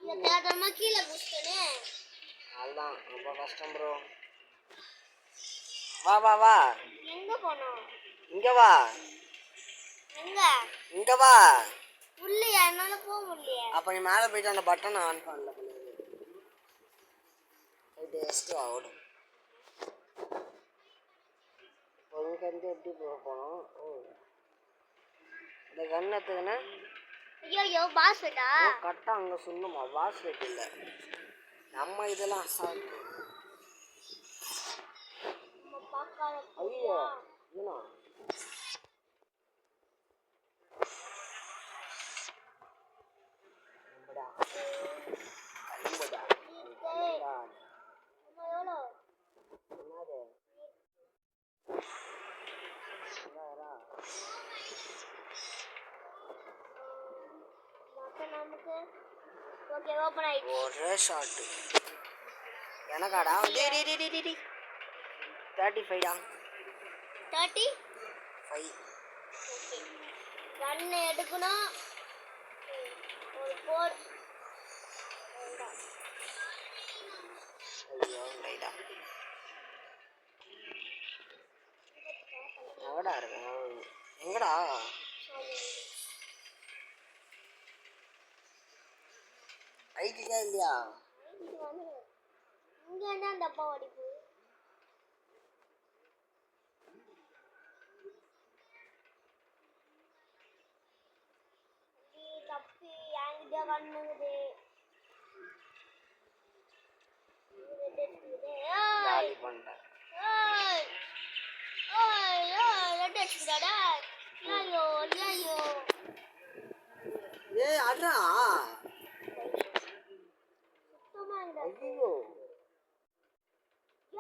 இந்த தேட்டமா கீழே குதிச்சனே அதுதான் ரொம்ப கஷ்டம் ப்ரோ. வா வா வா எங்க போனோம் இங்க வா எங்க இங்க வா. உள்ளையா என்னால போக முடியல அப்ப நீ மேலே போயிட்டு அந்த பட்டனை ஆன் பண்ணல போயிட்டு எஸ்ட்டு ஆகணும். இங்கேருந்து எப்படி போக போனோம்? இந்த கன் எடுத்துக்கினா ஐயோ பாஸ் வேண்டா கரெக்டாக அங்கே சொல்லணுமா? வாஸ் ரேட் இல்லை நம்ம இதெல்லாம் அசால்ட்டு. நம்ம பார்க்காத ஐயோ என்ன கரும்புடா நம்ம எவ்வளோ என்னது ஓகே ஓபன் ஆயிடுச்சு. ஒரே ஷாட்டு எனக்காடா 35டா 35. 5 ஓகே கன் எடுக்கணும். ஒரு போர் ஐயோ ரைடா எங்கடா இருக்கேன் எங்கடா ஐடிக்கா இல்லையா இங்க என்ன டப்பா அடிப்பு தப்பி என்கிட்ட பண்ணுது. காலி பண்ணிட்டேன் ஏய் அட்ரா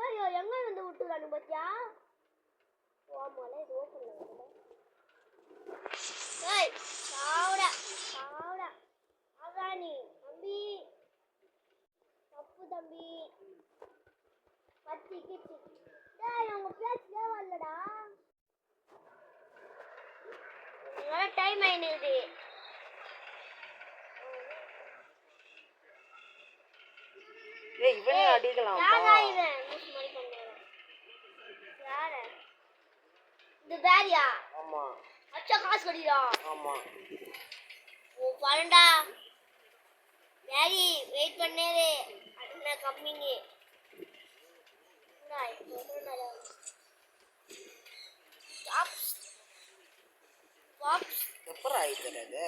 ஐயோ எங்க வந்து விட்டுறானு பாத்தியா? ஓமால இது ஓபன் ஏய் சாவுடா சாவுடா அதானி தம்பி தப்பு தம்பி பத்தி கிச்சி டேய் உங்க பேச்சே வரலடா. நல்லா டைம் ஆயிடுது. ஏய் இவனே அடிக்கலாம் யாரா இவன் மூஸ் மாதிரி பண்றான்? யாரு இந்த பேரியா? ஆமா அச்சா காசு கடிடா. ஆமா ஓ பரண்டா பேரி வெயிட் பண்ணேரு அண்ணா கம்மிங்க. நான் போறேன்டா. டாப்ஸ் பாப்ஸ் எப்பறம் ஆயிடுறது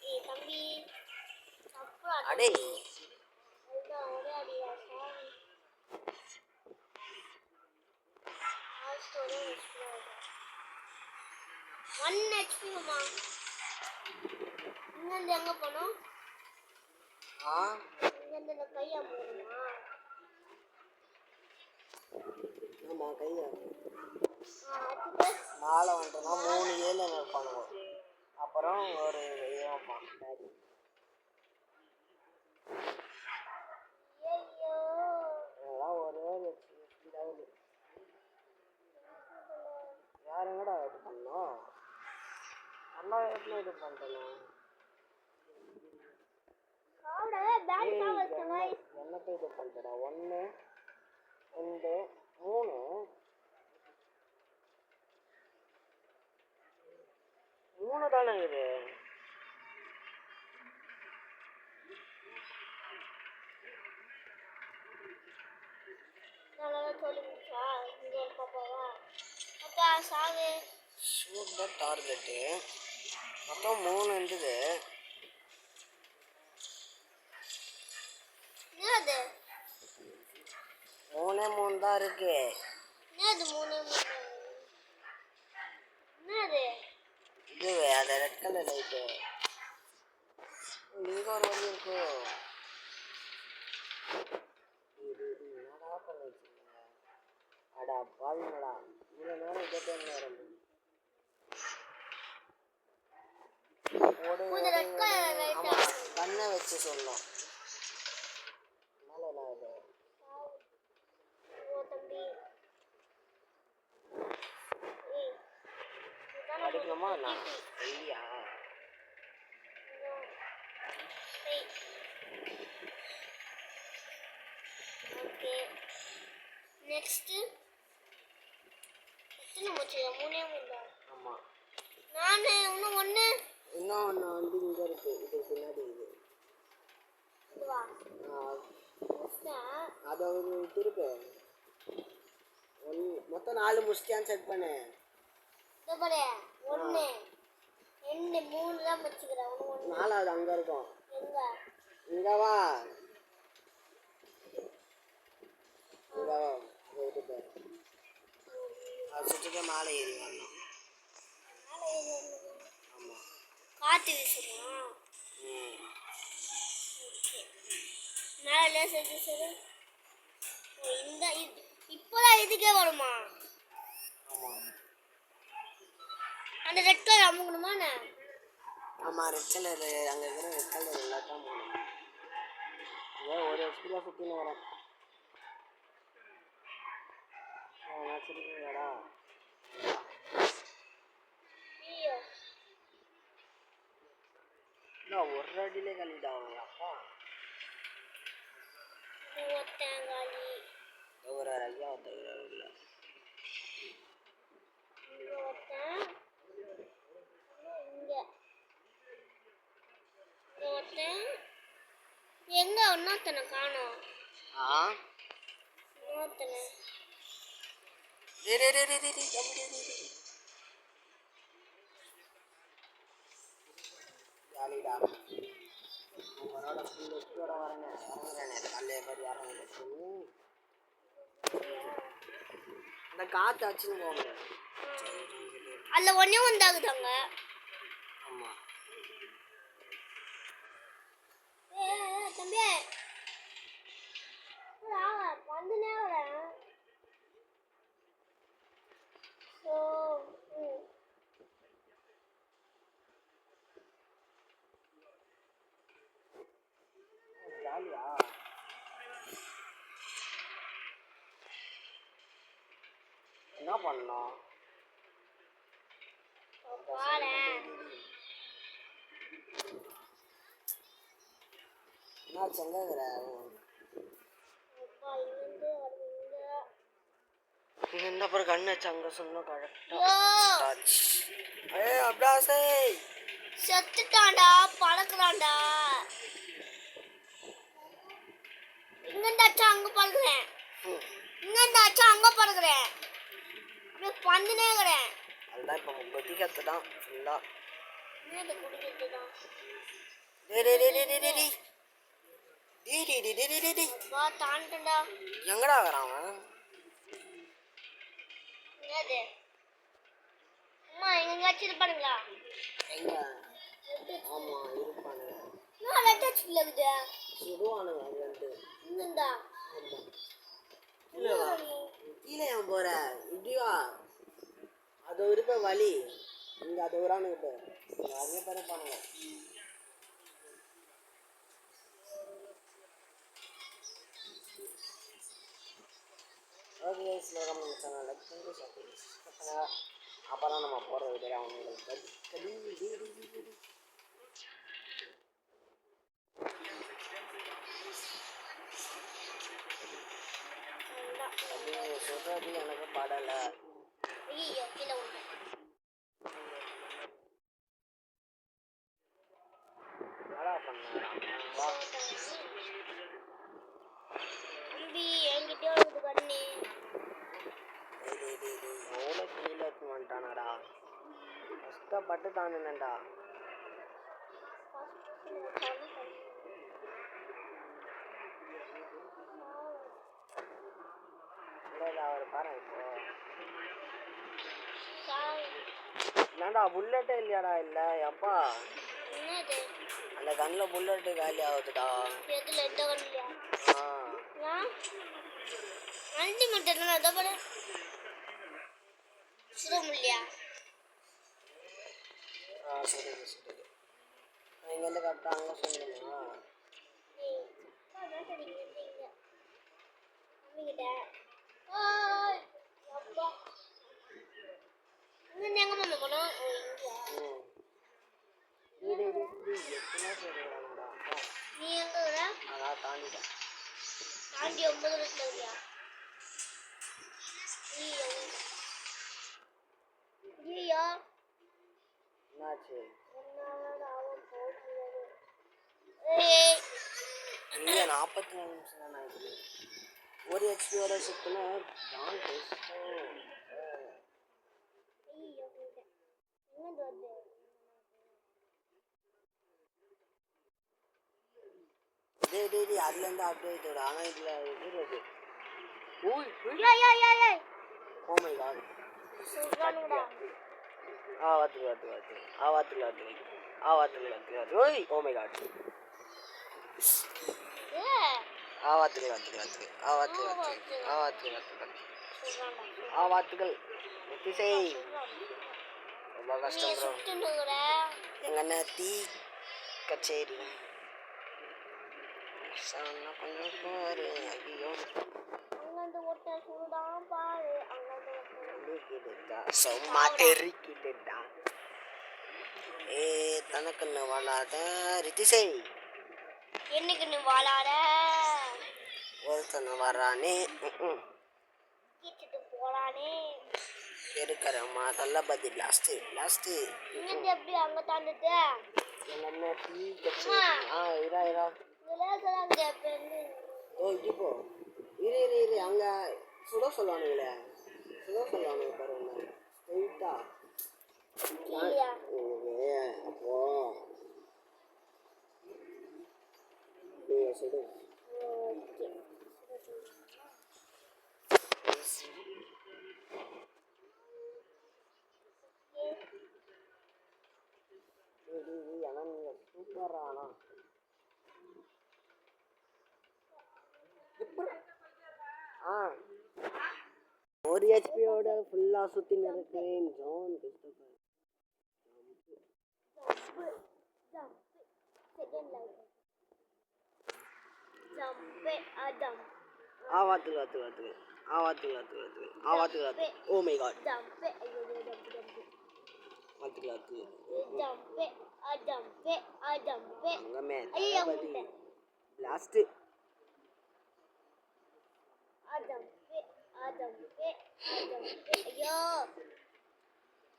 ஏய் தம்பி தப்பு அடே அதுதான் ஒரே அடியா சாரி. ஆஸ்டோரே ஒன் ஹெச்பி மாமா. இங்கிருந்து எங்க போனோம்? இங்கிருந்து இந்த கையா போகணுமா? ஆமா கையா அடுத்து நாளை வந்துட்டோம்னா 3 ஏழு இருப்பானுங்க. அப்புறம் ஒரு வைப்பான் டாடி. ஐயோ அதெல்லாம் ஒரே ஒரு லெவலு. யார் எங்கடா இது பண்ணோம்? நல்லா எப்படி இது பண்ணிட்டேன் சாவுடா பேரி சாவ வச்சங்க. என்னத்தை இது பண்ணிட்டடா 1 2 3 3 தானே இது. நல்லா சொல்லி முடிச்சா இங்கே பாப்பாவா அப்பா சாவு ஷூட் த டார்கெட்டு மொத்தம் 3 இருந்தது. என்னது 3 தான் இருக்கு. என்னது 3 என்னது இது அந்த ரெட் கலர் லைட்டு இங்கே ஒரு வழி இருக்கு. என்னடா பண்ண வச்சுருக்கீங்க? அடா பாருங்கடா இவ்வளோ நேரம் இதை டைம் நேரம் ஆமாம் கண்ணை வச்சு சொல்லணும். அதனால நான் இது ஓ தம்பி ஏய் அடிக்கணுமா நான் இல்லையா? ஓகே நெக்ஸ்ட் எத்தனை போச்சு? 3 தான். ஆமாம் நான் இன்னும் ஒன்று இன்னும் ஒன்று வந்து இங்கே இருக்கு. இது பின்னாடி இது இதுவா முடிச்சிட்டேன். அதை ஒரு திருப்பு மொத்தம் 4 முடிச்சிட்டியான்னு செக் பண்ணு. இதோ பாரு 1 2 3 தான் வச்சுக்கிறேன். ஒன்று 4வது அங்கே இருக்கும். எங்க இங்கே வா இங்கே வா போயிட்டு பாரு. அது சுற்றிட்டு மேலே ஏறி வரணும். ஆமாம் காற்று வீசுமா? மேலே லேசர் வீசுது. இந்த இப்போதான் இதுக்கே வருமா? ஆமாம் அந்த ரெட் கலர் அமுக்கணுமா என்ன? ஆமாம் ரெட் கலர் அங்கே இருக்கிற ரெட் கலர் எல்லாத்தையும் போகணும். ஏன் ஒரு ஹெச்பியில் சுற்றின்னு வரேன் வச்சுருக்கீங்களாடா? ஐயோ இல்லை ஒரு அடியிலே கழிட்டாங்க அப்பா. தேங்காளி ஒரு ஐயா ஒருத்தர் இல்லை இங்க ஒருத்தன் இங்க ஒருத்தன் எங்க இன்னொருத்தனை காணோம். ஆ இன்னொருத்தனை ஜாலிடா அவரோட ஃபுல் எக்ஸ்போட வரேனே காலையில் மாதிரி யாரும் இந்த காற்று அச்சுன்னு போக முடியாது. அதுல ஒன்னே ஒன்றாகுதாங்க. ஆமாம் தம்பி வந்துனே வரேன். ஜாலியா என்ன பண்ணோம்? என்ன செங்ககிற இந்த அப்புறம் கண்ணு வச்சு அங்கே சொன்னோம் கரெக்டாக. ஏ அப்டாசே செத்துட்டான்டா பழக்கிறான்டா. இங்கந்தாச்சும் அங்க பழகுறேன், இங்கந்தாச்சும் அங்க பழகுறேன், அப்படியே பந்துனே இருக்கிறேன். அதுதான் இப்போ கொதி கற்றுதான் ஃபுல்லாக. என்னது குடிக்கிறதுதான் தாண்டா. எங்கடா வரான் அவன்? என்னது அம்மா எங்கேயாச்சும் இருப்பானுங்களா? எங்க? ஆமாம் இருப்பானுங்க. நான் ரெட்டாச்சுல இருக்குது சுடுவானுங்க அங்கேருந்து. இங்கந்தா கீழே வா. கீழே ஏன் போகிற? இப்படிவா அது இருக்க வழி இங்கே அது வரானுங்க. இப்போ நிறைய பேர் இருப்பானுங்க. ஓகே ஸ்லோகம் நம்ம சேனல் லைக் பண்ணி சப்ஸ்கிரைப் அப்போ தான் நம்ம போகிற வீடியோ அவங்களுக்கு சொல்கிறது எனக்கு படலை. ஐயோ கீழே விழுந்து. என்னடா பண்ண தம்பி என்கிட்டயே இருக்குது கண்ணு. எவ்வளோ கீழே எடுத்து வந்துட்டானடா. கஷ்டப்பட்டு தாண்டினேன்டா. இல்லை அவர் பாரு இப்போ என்னடா புல்லட்டே இல்லையாடா? இல்லை அப்பா என்னது அந்த கண்ணில் புல்லட்டு காலி ஆகுதுடா. எதுல எந்த கண்ணுலையா? ஆ அண்டி மட்டும் தானே அதை பாரு சுட முடியலையா? ஆ சரி சரி இங்கேருந்து கரெக்டாக அங்கே சொல்லணுமா? எங்க மாமா போனோம்? நீ எங்க வர? அதான் தாண்டிட்டேன். தாண்டி 9 வருஷத்துல இருக்கியா? ஐயோ என்னாச்சு? ஏய் இங்கே 44 நிமிஷம் தான் ஆகுது. ஒரு ஹெச்பியோட சுற்றினா தான் அதுலேருந்து அப்படியே இதோட ஆனால் இதில் இது இருக்கு. ஓ மை காட் ஓய் ஓ மை காட் ஆவாத்துகள் ரித்திசை ரொம்ப கஷ்டம் ப்ரோ. எங்கள் அண்ணன் டீ கச்சேரி சொன்ன கொஞ்சம் பாரு. ஐயோ சும்மா தெரிக்கிட்டா. ஏ தனக்குன்னு வாழாத ரித்திசை. என்னக்குன்னு வாழாத ஒருத்தனை வரானே கீச்சிட்டு போறானே. இருக்கிறம்மா தள்ளபதி லாஸ்ட்டு லாஸ்ட்டு. இங்கிட்டு எப்படி அங்க தாண்டுட்டு எங்கள் அண்ணன் டீ கச்சேரி. இரா இரா. ஓ இது போ. இரு அங்கே சுட சொல்லுவானுங்களே, சுட சொல்லுவானுங்க பாரு ஒன்று ஸ்ட்ரெயிட்டா. அப்போ நீங்கள் சுடு. ஆனால் நீங்கள் சூப்பரானா ஒரு ஹெச்பியோட ஃபுல்லாக சுற்றி நடக்கிறேன் ஜான் கிறிஸ்டோபர். வாத்து. Oh my god. வாத்து. அங்கமே தளபதி லாஸ்ட்டு.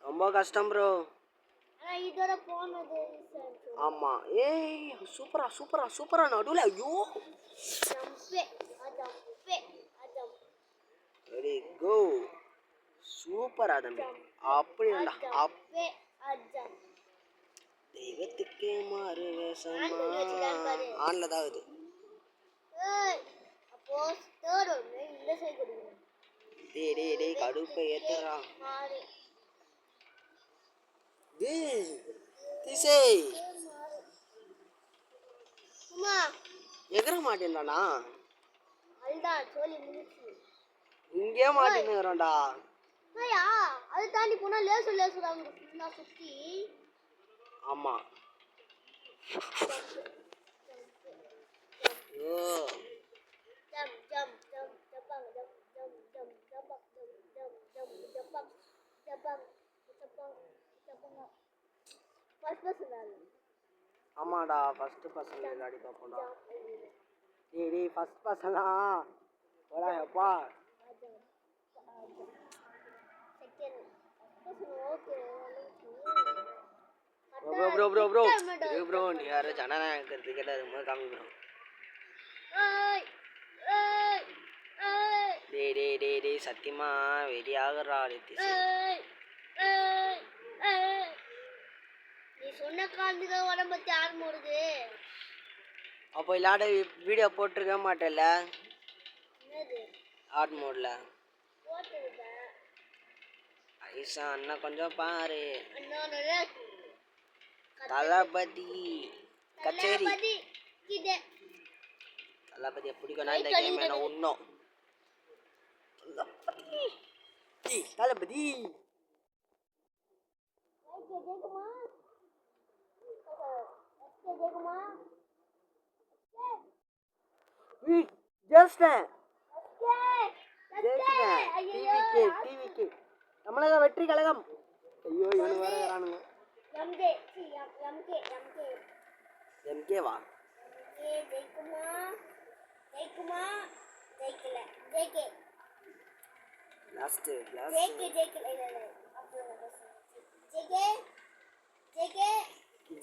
ரொம்ப கஷ்டம் ப்ரோ. இதோட போனது ஆமா. ஏய் சூப்பரா நடுவில். ஐயோ ரெடி கோ. சூப்பரா தம்பி. அப்படி இல்ல தெய்வத்துக்கே மாறு வேஷமா. ஆன்ல தான் இது. டேய் கடுப்பை ஏத்துறா. திசை எகர மாட்டேன்டானா. இங்கே மாட்டேன்னுறோம்டா. அது தாண்டி போனா லேசு சுத்தி. ஆமா. ஆமாடா ஃபர்ஸ்ட் பர்சன் விளையாடி பார்ப்போம்டா. டேய் ஃபர்ஸ்ட் பர்சனா போடா எப்பா. ப்ரோ நீ யாரு ஜனநாயக கிரிக்கெட் ரொம்ப காமி ப்ரோ. டேய் சத்தியமா வெறியாகிறா ரித்திஷ். நீ சொன்ன காரணத்துக்கு உடம்பு ஆர்ம வருது. அப்போ இல்லாட வீடியோ போட்டிருக்க மாட்டேல்ல ஆட் மோட்ல. ஐசா அண்ணா கொஞ்சம் பாரு. தளபதி கச்சேரி. தளபதியை பிடிக்கும்னா இந்த கேம் என்ன ஒன்றும். தளபதி டிவிக்கு தமிழக வெற்றி கழகம். ஐயோ இவனு வேற வரானுங்க. எம்கேவா லாஸ்ட்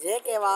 ஜேகேவா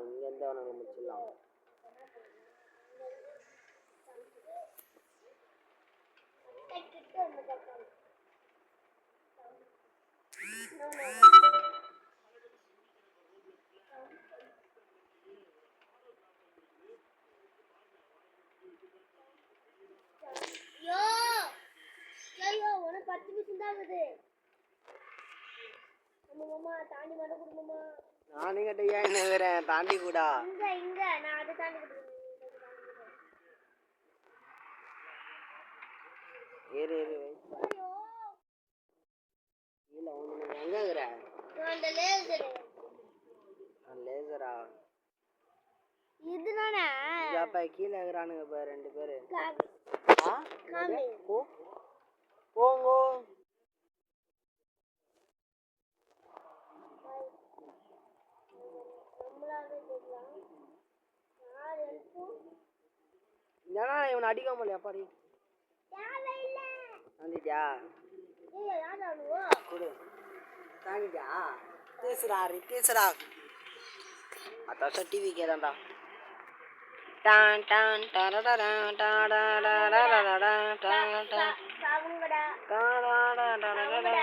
இங்கேருந்து அவனுக்கு முடிச்சிடலாம். 10 நிமிஷம் தான் ஆகுது. மாமா தாண்டி மட்டும் கொடுங்கம்மா. நானும் கிட்ட ஏன் நிற்கிறேன் தாண்டி கூடா. இங்க நான் அதை தாண்டி கொடுக்குறேன். ஏறு ஏறு கீழே ஒன்று எங்கே இருக்கிற? அந்த லேசர். லேசரா? இதுதானே அப்போ கீழே இருக்கிறானுங்க இப்போ 2 பேர். காமி போங்கோ. ஏன்னா இவனை அடிக்க முடியல பாடி. தாண்டிட்டியா? கொடு. தாண்டிட்டியா? பேசுறா அதான் டிவி கேதான்டா. டான் டான் டரடரா டாடாடாடாடாடா டாடா சாவுங்கடா. டாடாடாடாடாடா.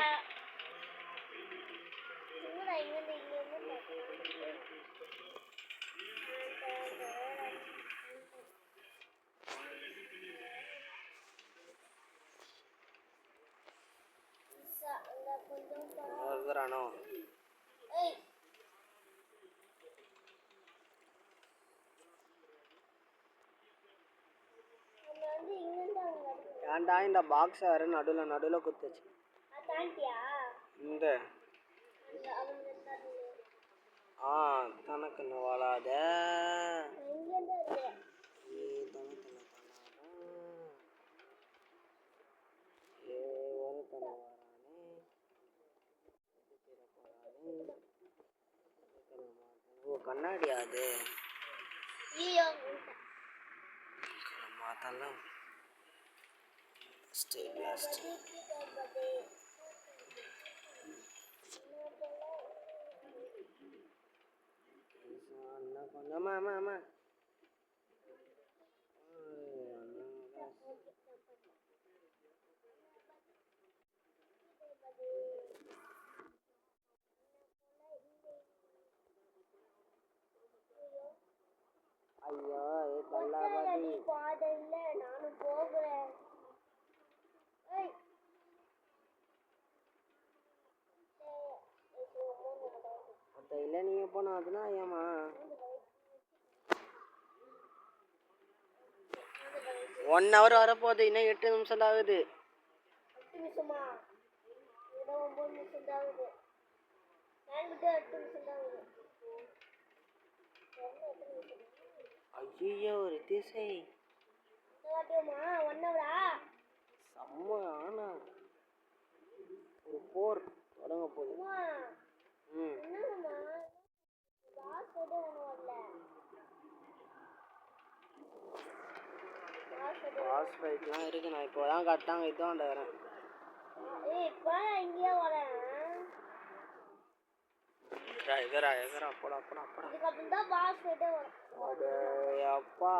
வருகிறானோ? ஏன்டா இந்த பாக்ஸ் வேறு நடுவில் குத்துச்சு. இந்த தனக்குன்னு வாழாத ஓ கண்ணாடியா அது? மாத்தலாம். அம்மா ஐயோ தள்ளாபாதி. நானும் போகிறேன். இல்லை நீங்கள் போனா அதுனா ஏமா 1 hour வரப்போகுது. இன்னும் 8 நிமிஷம் தான் ஆகுது. 8 நிமிஷமா? 9 நிமிஷம் தான் ஆகுது. 8 நிமிஷம் தான் ஆகுது. ஐயோ ஒரு திசை செம்ம. ஆனா ஒரு போர் தொடங்க போகுது. பாஸ் ஃபைட்லாம் இருக்கு. நான் இப்போ தான் கட்டாங்க இதுதான் வரேன். எகரா போடா. அப்பா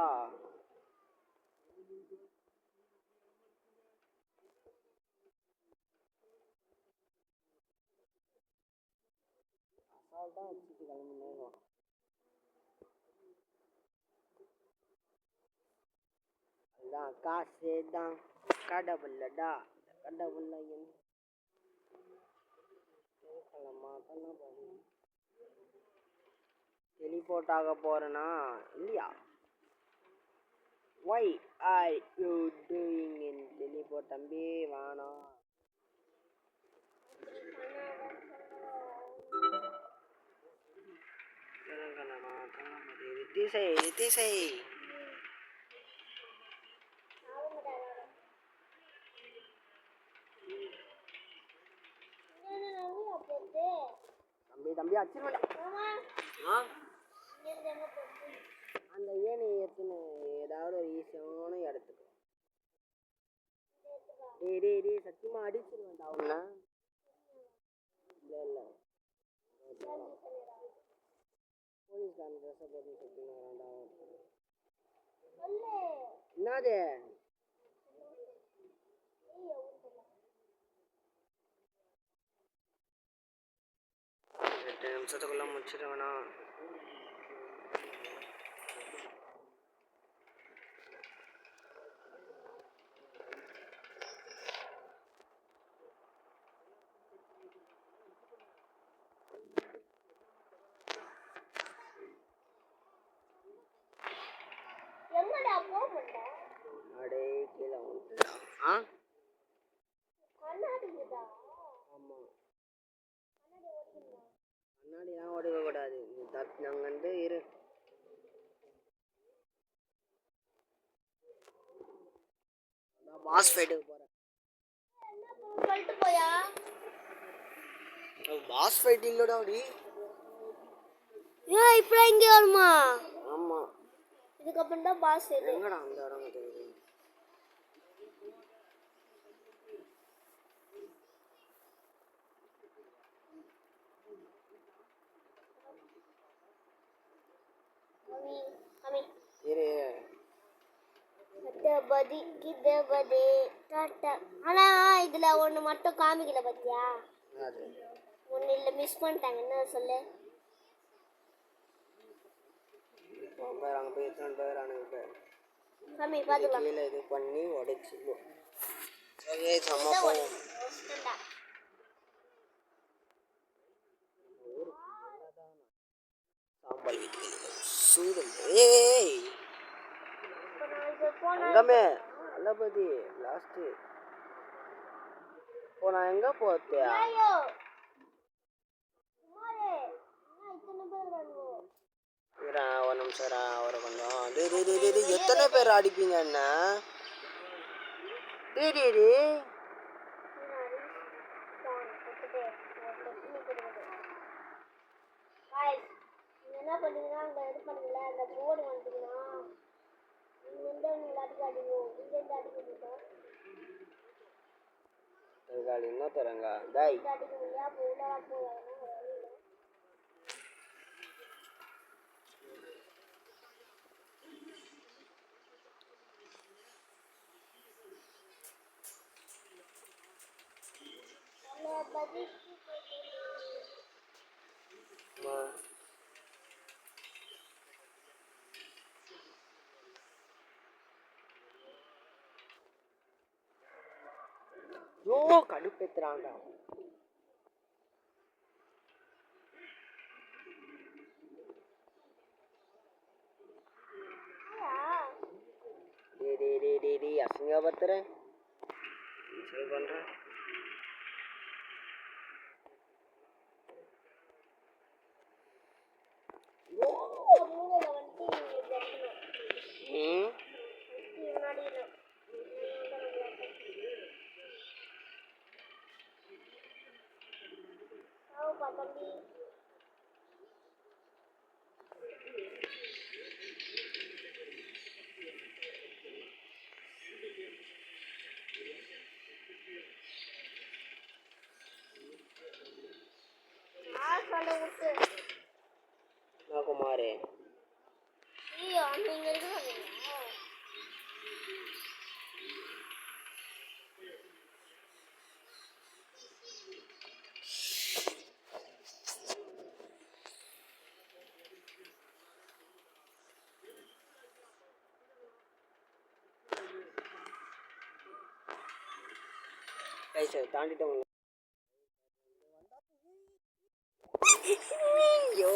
அசால்ட்டாக வச்சுட்டு கிளம்புனேன். அதுதான் காசு தான் கடவுளடா. கடவுள் டெலிபோர்ட் ஆக போறேனா இல்லையா? Why are you doing in teleport தம்பி? வேணாம். திசை தம்பி அச்சிருவேன். அந்த ஏணி எத்துன்னு ஏதாவது ஒரு ஈஸியான இடத்துக்கு. டேய் சத்தியமா அடிச்சிருவேன்டா அவனை. இல்லை போலீஸ்காரன் ட்ரெஸ்ஸை போட்டு சுற்றின்னு வரான்டா. என்னது 8 நிமிஷத்துக்குள்ள முடிச்சிடுவேண்ணா. ஆ கண்ணாடி இருக்குதா? ஆமாம், கண்ணாடி ஓட்டிங்களா? கண்ணாடிலாம் ஓடிக்கக்கூடாது. நீ நாங்கள் வந்து இரு. நான் பாஸ் ஃபைட்டுக்கு போகிறேன். என்ன சொல்லிட்டு போயா? பாஸ் ஃபைட் இல்லைடா அப்படி. ஏன் இப்போ இங்கே வருமா? ஆமாம், இதுக்கப்புறம் தான் பாஸ் இது. எங்கடா அந்த இடம் தெரியுது? கம்மி இரு. கிதபதி கிதபதி டாட்டா. ஆனா இதுல ஒண்ணு மட்டும் காமிக்கல பாத்தியா? அது ஒண்ணு இல்ல, மிஸ் பண்ணிட்டாங்க. என்ன சொல்லு? பேர் அங்கே போய் எத்தனை பேர் அனுப்பிட்டு கம்மி பாத்துக்கலாம். கீழே இது பண்ணி உடைச்சிடுவோம். ஓகே, செம்ம போவோம். சாம்பல் சூடல். ஏய் அங்கமே அல்லபதி லாஸ்ட்டு. இப்போ நான் எங்கே போத்தியா? ஒரு நிமிஷம் ஒரு கொஞ்சம். எத்தனை பேர் அடிப்பீங்க என்ன? என்ன பண்ணுங்கன்னா அங்க இது பண்ணல, அந்த போர்டு வந்துட்டீங்கன்னா நீங்க வந்து அவங்க அடிக்காதீங்க. இங்க இருந்து அடிக்க முடியும். என்ன தரங்க டாய் அடிக்க முடியா? அப்போ உள்ளவா போவாங்க. கடுப்பேத்துறான்டா. அசிங்க பத்துறேன் சரி பண்றேன். குமாரே தாண்டிட்டோம். ஐயோ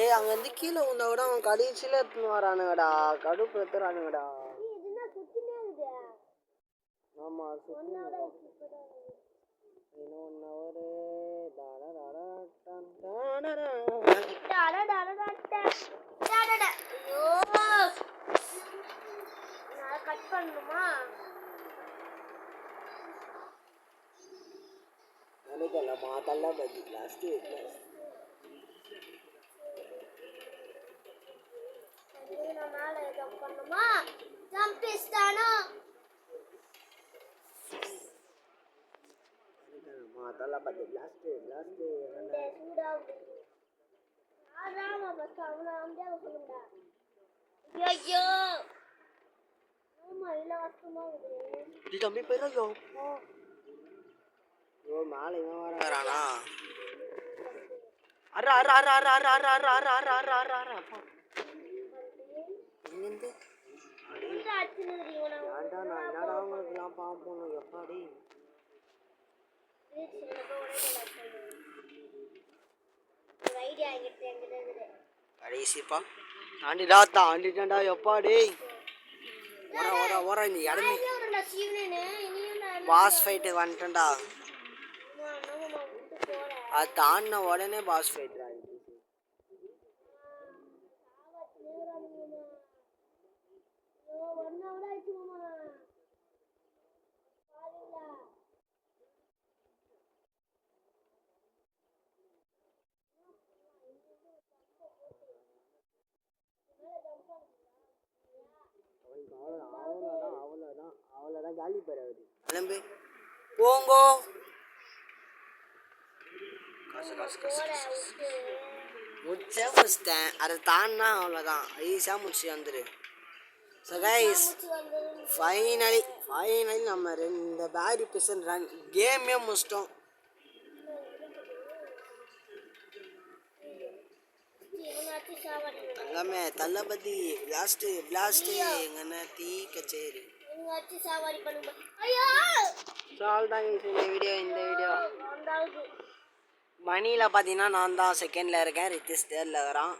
ஏய், அங்க இருந்து கீழே விழுந்தா கூட அவன் கடைசியில எடுத்துன்னு வரானுங்கடா. கடுப்பு எடுத்துறானுங்கடா. ஆமா, கட் பண்ணணுமா? மாத்தல்ல பத்தி லாஸ்ட் மேல ஜம்ப் பண்ணுமா? ஜம்ப் இஸ்தானோ மாத்தல்ல பத்தி லாஸ்ட் சூடா ஆறாமா பஸ் அவன அம்ஜாக சொல்லுடா. ஐயோ ஆமா இல்ல கஷ்டமா இருக்கு. நீ தம்பி போயிரோ. யோ மேல இவன் வரானா? அர அர அர அர அர அர அர அர அர அர அர அர அப்பா எங்கிருந்து ஏன்டா நான் என்னடா உங்களுக்குலாம் பார்ப்போம் எப்பாடி கடைசிப்பா தாண்டிடா தாண்டிட்டேன்டா எப்பாடி. வர வர ஓரா இந்த இடமே நான் சீவனேனே இனியும் நான் பாஸ் ஃபைட்டு வந்துட்டேன்டா. என்னம்மா விட்டு போறேன் அது தாண்டின உடனே பாஸ் ஃபைட்ரா. அவ்வளோதான் காலி பேர் ஆகுது. கிளம்பு போங்கோ. முடிச்சிட்டேன். அதை தாண்டினா அவ்வளோதான், ஈஸியாக முடிச்சு வந்துடு. ஸோ கைஸ் ஃபைனலி நம்ம இந்த பேரி பிசன் ரன் கேமே முடிச்சிட்டோம். எல்லாமே தளபதி பிளாஸ்ட்டு எங்கன்னா தீ கச்சேரி. ஸோ அவ்வளோதாங்க இந்த வீடியோ மணியில் பார்த்தீங்கன்னா நான் தான் செகண்டில் இருக்கேன், ரித்திஷ் தேர்டில் இருக்கிறான்.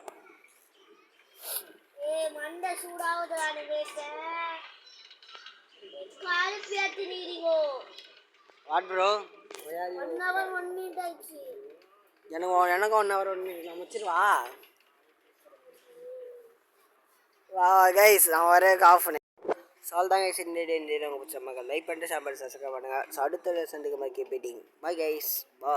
மண்டை சூடாகுது வாட் ப்ரோ? 1 hour 1 minute ஆயிடுச்சு. எனக்கும் 1 hour 1 minute நான் முடிச்சிருவா. வா கைஸ் நான் வரே ஆஃப் பண்ணேன். சால் தான் கைஸ் இந்த வீடியோ உங்களுக்கு பிடிச்ச மக்கள் லைக் பண்ணிட்டு ஷேர் பண்ணி சப்ஸ்கிரைப் பண்ணுங்கள். ஸோ அடுத்த லெசன்ட்டுக்கு மாதிரி கீப் மீட்டிங். Bye guys. பா.